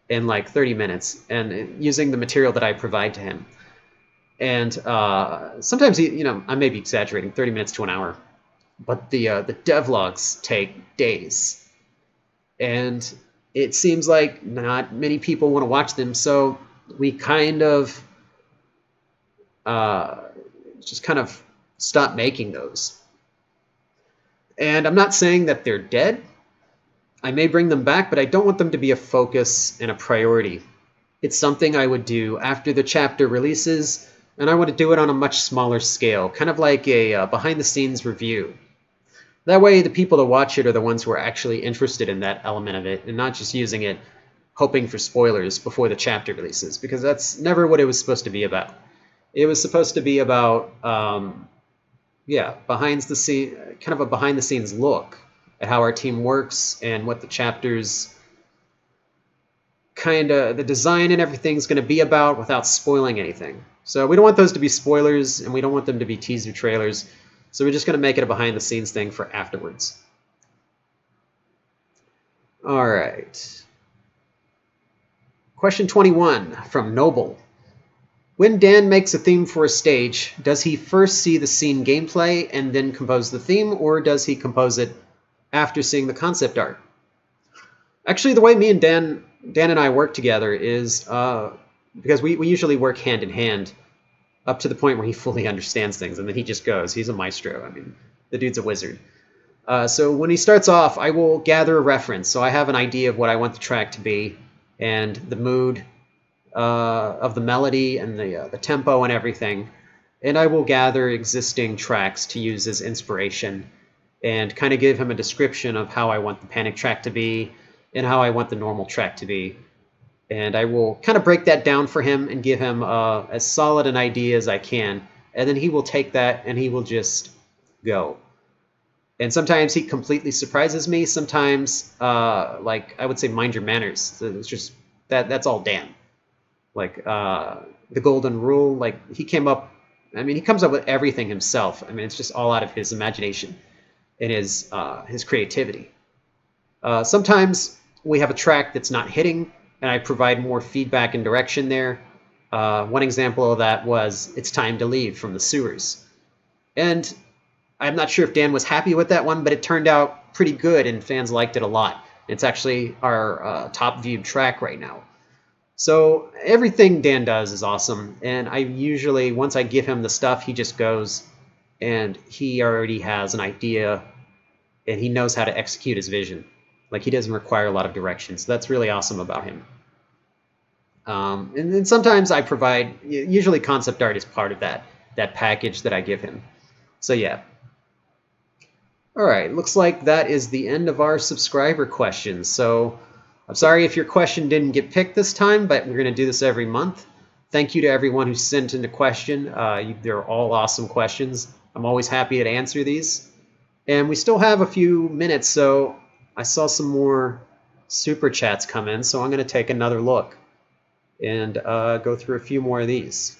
in like 30 minutes, and using the material that I provide to him. And sometimes, I may be exaggerating, 30 minutes to an hour. But the devlogs take days. And it seems like not many people want to watch them, so we kind of just kind of stopped making those. And I'm not saying that they're dead. I may bring them back, but I don't want them to be a focus and a priority. It's something I would do after the chapter releases, and I want to do it on a much smaller scale, kind of like a behind-the-scenes review. That way, the people that watch it are the ones who are actually interested in that element of it, and not just using it hoping for spoilers before the chapter releases, because that's never what it was supposed to be about. It was supposed to be about, behind the scene, kind of a behind-the-scenes look at how our team works and what the chapters, the design and everything's going to be about without spoiling anything. So we don't want those to be spoilers, and we don't want them to be teaser trailers. So we're just going to make it a behind-the-scenes thing for afterwards. All right. Question 21 from Noble. When Dan makes a theme for a stage, does he first see the scene gameplay and then compose the theme, or does he compose it after seeing the concept art? Actually, the way me and Dan and I work together is because we usually work hand in hand up to the point where he fully understands things, and then he just goes. He's a maestro. I mean, the dude's a wizard. So when he starts off, I will gather a reference. So I have an idea of what I want the track to be, and the mood of the melody and the tempo and everything. And I will gather existing tracks to use as inspiration and kind of give him a description of how I want the panic track to be and how I want the normal track to be. And I will kind of break that down for him and give him as solid an idea as I can. And then he will take that and he will just go. And sometimes he completely surprises me. Sometimes, like I would say, mind your manners. It's just that's all Dan. like the golden rule. Like he came up, I mean, he comes up with everything himself. I mean, it's just all out of his imagination and his creativity. Sometimes we have a track that's not hitting, and I provide more feedback and direction there. One example of that was "It's Time to Leave" from the Sewers. And I'm not sure if Dan was happy with that one, but it turned out pretty good, and fans liked it a lot. It's actually our top viewed track right now. So everything Dan does is awesome, and I usually, once I give him the stuff, he just goes and he already has an idea and he knows how to execute his vision. Like he doesn't require a lot of direction, so that's really awesome about him. And then sometimes I provide, usually concept art is part of that package that I give him. So yeah. All right, looks like that is the end of our subscriber questions. So I'm sorry if your question didn't get picked this time, but we're going to do this every month. Thank you to everyone who sent in a question. They're all awesome questions. I'm always happy to answer these. And we still have a few minutes, so I saw some more super chats come in, so I'm going to take another look and go through a few more of these.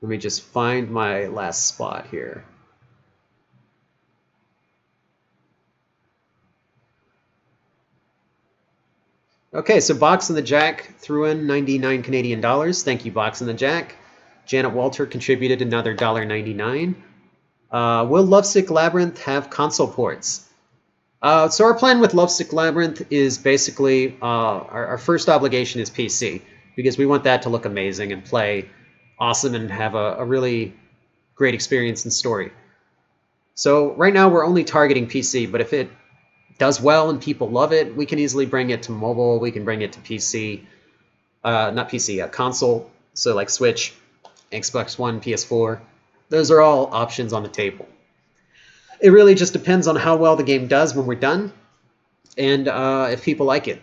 Let me just find my last spot here. Okay, so Box and the Jack threw in 99 Canadian dollars. Thank you, Box and the Jack. Janet Walter contributed another $1.99. Will Lovesick Labyrinth have console ports? So our plan with Lovesick Labyrinth is basically our first obligation is PC, because we want that to look amazing and play awesome and have a really great experience and story. So right now we're only targeting PC, but if it does well and people love it, we can easily bring it to mobile. We can bring it to PC, not PC, console. So like Switch, Xbox One, PS4. Those are all options on the table. It really just depends on how well the game does when we're done and if people like it.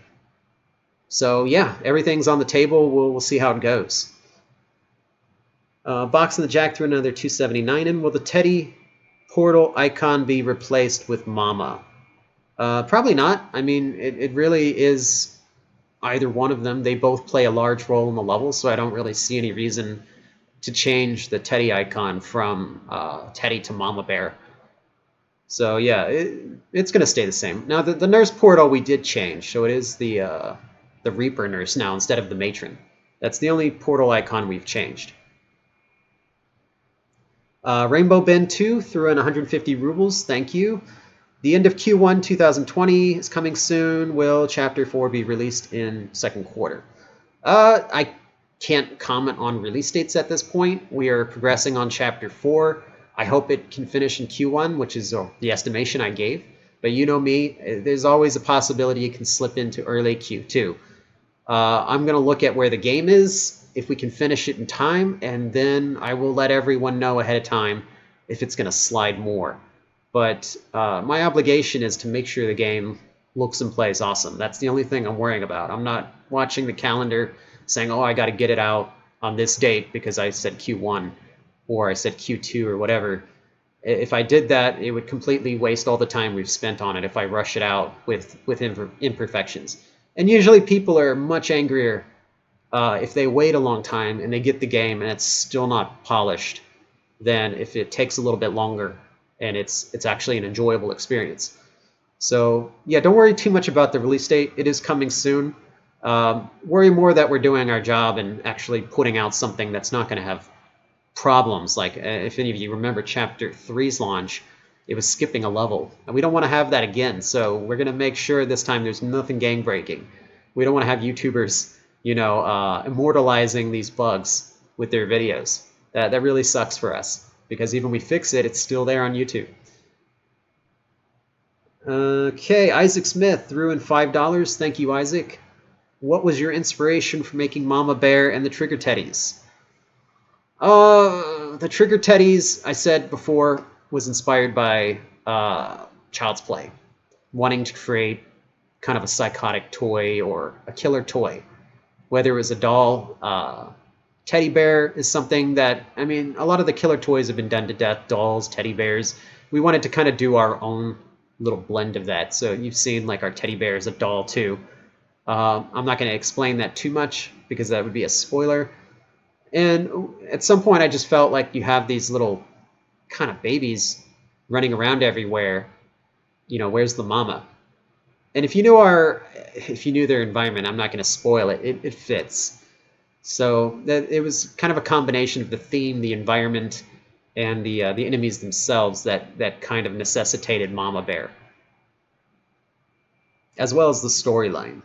So yeah, everything's on the table. We'll see how it goes. Box and the Jack threw another $2.79 in. Will the Teddy portal icon be replaced with Mama? Probably not. I mean, it really is either one of them. They both play a large role in the level, so I don't really see any reason to change the Teddy icon from Teddy to Mama Bear. So yeah, it's going to stay the same. Now, the nurse portal we did change, so it is the Reaper nurse now instead of the matron. That's the only portal icon we've changed. Rainbow Ben 2 threw in 150 rubles. Thank you. The end of Q1 2020 is coming soon. Will Chapter 4 be released in second quarter? I can't comment on release dates at this point. We are progressing on Chapter 4. I hope it can finish in Q1, which is the estimation I gave. But you know me, there's always a possibility it can slip into early Q2. I'm going to look at where the game is, if we can finish it in time, and then I will let everyone know ahead of time if it's going to slide more. But my obligation is to make sure the game looks and plays awesome. That's the only thing I'm worrying about. I'm not watching the calendar saying, oh, I got to get it out on this date because I said Q1 or I said Q2 or whatever. If I did that, it would completely waste all the time we've spent on it if I rush it out with imperfections. And usually people are much angrier if they wait a long time and they get the game and it's still not polished than if it takes a little bit longer and it's actually an enjoyable experience. So yeah, don't worry too much about the release date. It is coming soon. Worry more that we're doing our job and actually putting out something that's not going to have problems. Like if any of you remember Chapter 3's launch, it was skipping a level. And we don't want to have that again. So we're going to make sure this time there's nothing game breaking. We don't want to have YouTubers, immortalizing these bugs with their videos. That really sucks for us because even we fix it, it's still there on YouTube. Okay, Isaac Smith threw in $5. Thank you, Isaac. What was your inspiration for making Mama Bear and the Trigger Teddies? The Trigger Teddies, I said before, was inspired by Child's Play, wanting to create kind of a psychotic toy or a killer toy. Whether it was a doll, teddy bear is something that, I mean, a lot of the killer toys have been done to death, dolls, teddy bears. We wanted to kind of do our own little blend of that. So you've seen like our teddy bear is a doll too. I'm not going to explain that too much because that would be a spoiler. And at some point, I just felt like you have these little kind of babies running around everywhere. You know, where's the mama? And if you knew their environment, I'm not going to spoil it. It fits. So that it was kind of a combination of the theme, the environment, and the enemies themselves that kind of necessitated Mama Bear, as well as the storyline.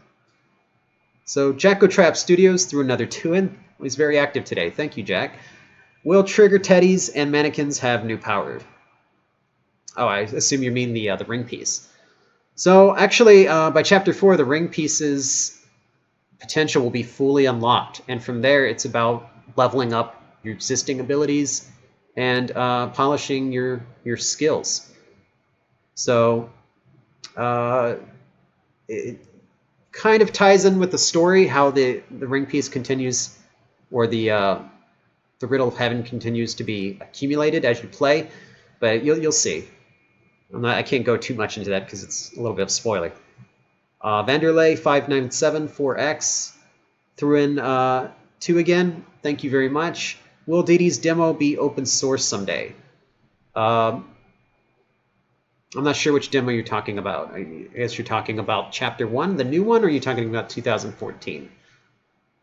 So Jacko Trap Studios threw another 2 in. He's very active today. Thank you, Jack. Will trigger teddies and mannequins have new power? Oh, I assume you mean the ring piece. So actually, by Chapter 4, the ring piece's potential will be fully unlocked, and from there, it's about leveling up your existing abilities and polishing your skills. So it kind of ties in with the story, how the ring piece continues, or the riddle of heaven continues to be accumulated as you play, but you'll see. I can't go too much into that because it's a little bit of spoiler. Vanderlei 597 4X threw in 2 again. Thank you very much. Will Didi's demo be open source someday? I'm not sure which demo you're talking about. I guess you're talking about Chapter 1, the new one, or are you talking about 2014?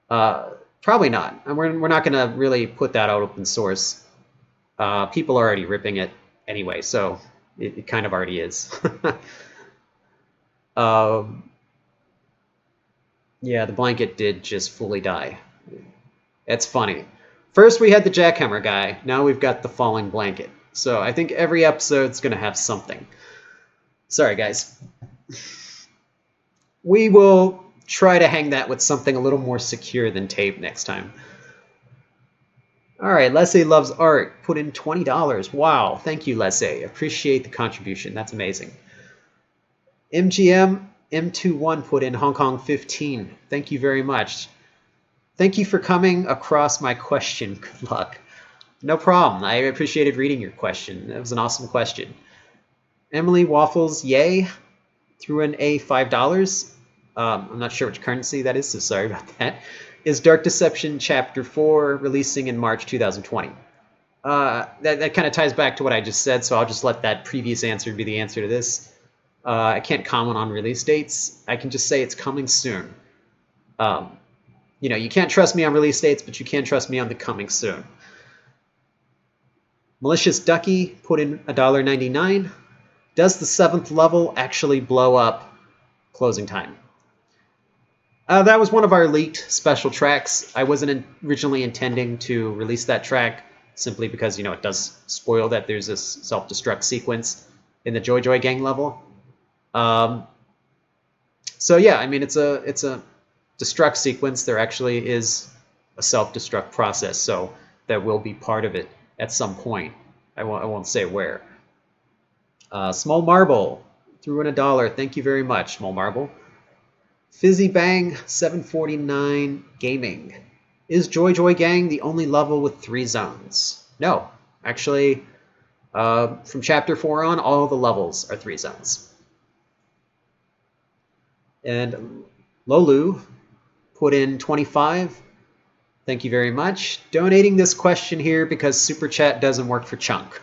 Probably not. We're not going to really put that out open source. People are already ripping it anyway, so it kind of already is. Yeah, the blanket did just fully die. It's funny. First we had the jackhammer guy, now we've got the falling blanket. So I think every episode's going to have something. Sorry, guys. We will try to hang that with something a little more secure than tape next time. All right, Leslie Loves Art put in $20. Wow, thank you, Leslie. Appreciate the contribution. That's amazing. MGM M21 put in Hong Kong 15. Thank you very much. Thank you for coming across my question. Good luck. No problem. I appreciated reading your question. That was an awesome question. Emily Waffles, yay, threw in a $5. I'm not sure which currency that is, so sorry about that. Is Dark Deception Chapter 4 releasing in March 2020? That kind of ties back to what I just said, so I'll just let that previous answer be the answer to this. I can't comment on release dates. I can just say it's coming soon. You know, you can't trust me on release dates, but you can trust me on the coming soon. Malicious Ducky put in $1.99. Does the 7th level actually blow up? Closing time. That was one of our leaked special tracks. I wasn't originally intending to release that track simply because, you know, it does spoil that there's this self-destruct sequence in the Joy Joy Gang level. So yeah, I mean, it's a destruct sequence. There actually is a self-destruct process, so that will be part of it at some point. I won't say where. Small Marble threw in $1. Thank you very much, Small Marble. Fizzy Bang 749 Gaming. Is Joy Joy Gang the only level with 3 zones? No, actually, from Chapter 4 on, all the levels are 3 zones. And Lolu put in 25. Thank you very much. Donating this question here because Super Chat doesn't work for Chunk.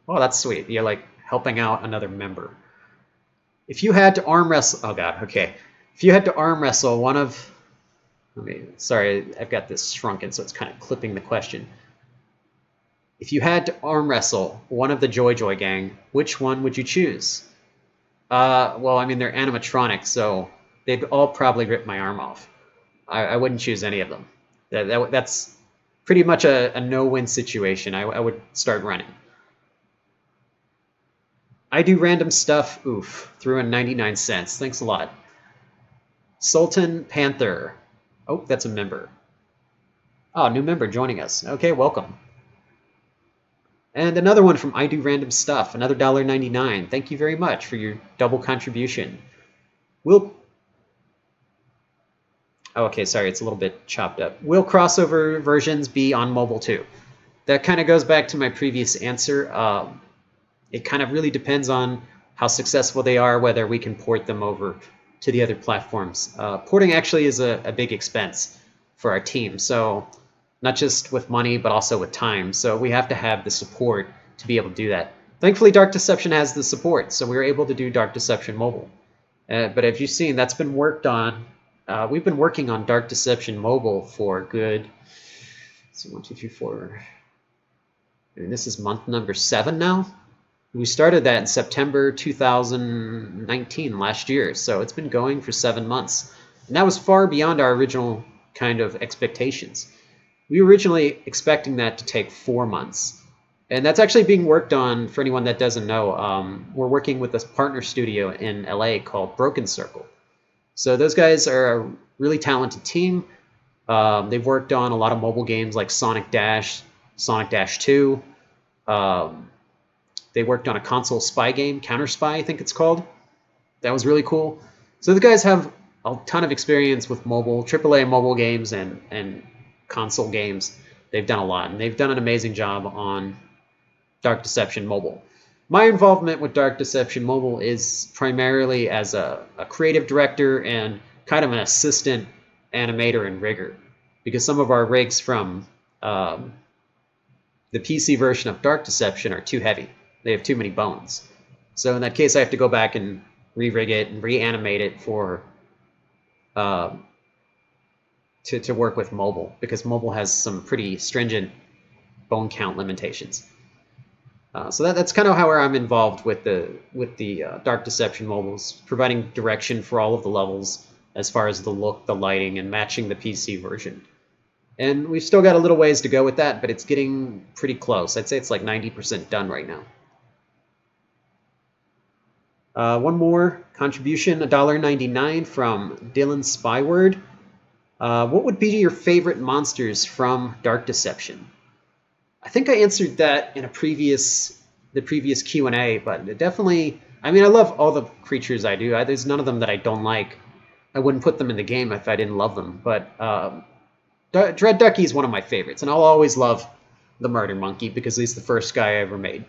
Oh, that's sweet. You're like helping out another member. If you had to arm wrestle... Oh, God, okay. If you had to arm wrestle one of... Sorry, I've got this shrunken, so it's kind of clipping the question. If you had to arm wrestle one of the Joy Joy Gang, which one would you choose? Well, I mean, they're animatronic, so they'd all probably rip my arm off. I wouldn't choose any of them. That's pretty much a no-win situation. I would start running. I do random stuff. Oof. Threw in 99 cents. Thanks a lot. Sultan Panther. Oh, that's a member. Oh, new member joining us. Okay, welcome. And another one from I Do Random Stuff, another $1.99. Thank you very much for your double contribution. Oh, okay, sorry, it's a little bit chopped up. Will crossover versions be on mobile too? That kind of goes back to my previous answer. It kind of really depends on how successful they are, whether we can port them over to the other platforms. Porting actually is a big expense for our team, so not just with money, but also with time. So we have to have the support to be able to do that. Thankfully, Dark Deception has the support, so we were able to do Dark Deception Mobile. But as you've seen, that's been worked on. We've been working on Dark Deception Mobile for good, so 1, 2, 3, 4. And this is month number 7 now. We started that in September 2019, last year, so it's been going for 7 months. And that was far beyond our original kind of expectations. We were originally expecting that to take 4 months. And that's actually being worked on, for anyone that doesn't know. We're working with a partner studio in LA called Broken Circle. So those guys are a really talented team. They've worked on a lot of mobile games like Sonic Dash, Sonic Dash 2. They worked on a console spy game, Counter Spy, I think it's called. That was really cool. So the guys have a ton of experience with mobile, AAA mobile games and console games. They've done a lot, and they've done an amazing job on Dark Deception Mobile. My involvement with Dark Deception Mobile is primarily as a creative director and kind of an assistant animator and rigger, because some of our rigs from the PC version of Dark Deception are too heavy. They have too many bones. So in that case, I have to go back and re-rig it and reanimate it for to work with mobile, because mobile has some pretty stringent bone count limitations. So that's kind of how I'm involved with the Dark Deception mobiles, providing direction for all of the levels as far as the look, the lighting, and matching the PC version. And we've still got a little ways to go with that, but it's getting pretty close. I'd say it's like 90% done right now. One more contribution, $1.99 from Dylan Spyward. What would be your favorite monsters from Dark Deception? I think I answered that in the previous Q&A, but definitely, I mean, I love all the creatures I do. There's none of them that I don't like. I wouldn't put them in the game if I didn't love them, but Dread Ducky is one of my favorites, and I'll always love the Murder Monkey because he's the first guy I ever made.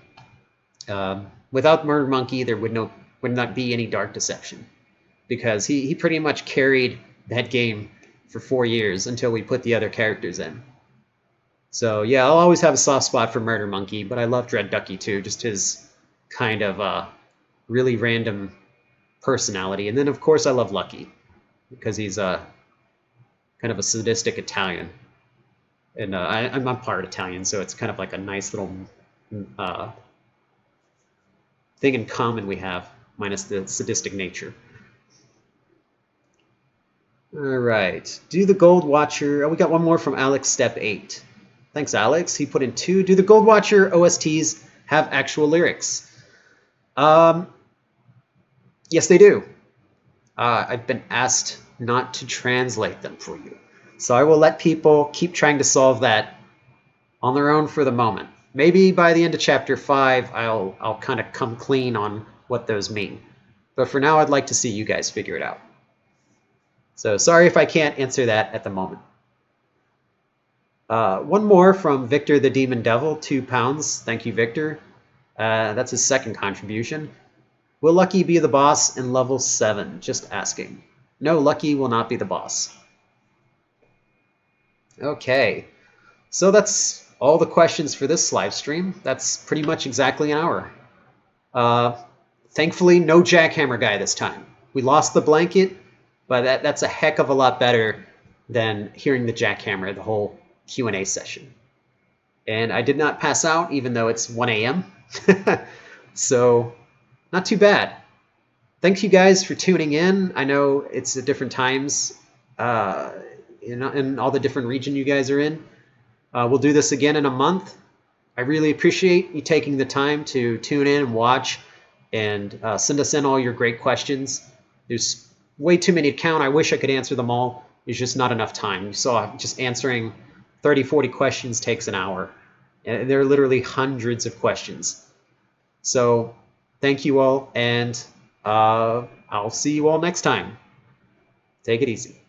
Without Murder Monkey, there would not be any Dark Deception, because he pretty much carried that game for 4 years until we put the other characters in. So yeah, I'll always have a soft spot for Murder Monkey, but I love Dread Ducky too, just his kind of really random personality. And then of course I love Lucky, because he's kind of a sadistic Italian. And I'm part Italian, so it's kind of like a nice little thing in common we have, minus the sadistic nature. All right, do the Gold Watcher. Oh, we got one more from Alex, Step 8. Thanks, Alex. He put in 2. Do the Gold Watcher OSTs have actual lyrics? Yes, they do. I've been asked not to translate them for you, so I will let people keep trying to solve that on their own for the moment. Maybe by the end of Chapter 5, I'll kind of come clean on what those mean. But for now, I'd like to see you guys figure it out. So sorry if I can't answer that at the moment. One more from Victor the Demon Devil, £2. Thank you, Victor. That's his second contribution. Will Lucky be the boss in level 7? Just asking. No, Lucky will not be the boss. Okay, so that's all the questions for this live stream. That's pretty much exactly an hour. Thankfully, no Jackhammer guy this time. We lost the blanket, but that's a heck of a lot better than hearing the Jackhammer the whole Q&A session. And I did not pass out, even though it's 1 a.m. So, not too bad. Thank you guys for tuning in. I know it's at different times in all the different regions you guys are in. We'll do this again in a month. I really appreciate you taking the time to tune in and watch and send us in all your great questions. There's way too many to count. I wish I could answer them all. There's just not enough time. You saw just answering 30, 40 questions takes an hour. And there are literally hundreds of questions. So thank you all, and I'll see you all next time. Take it easy.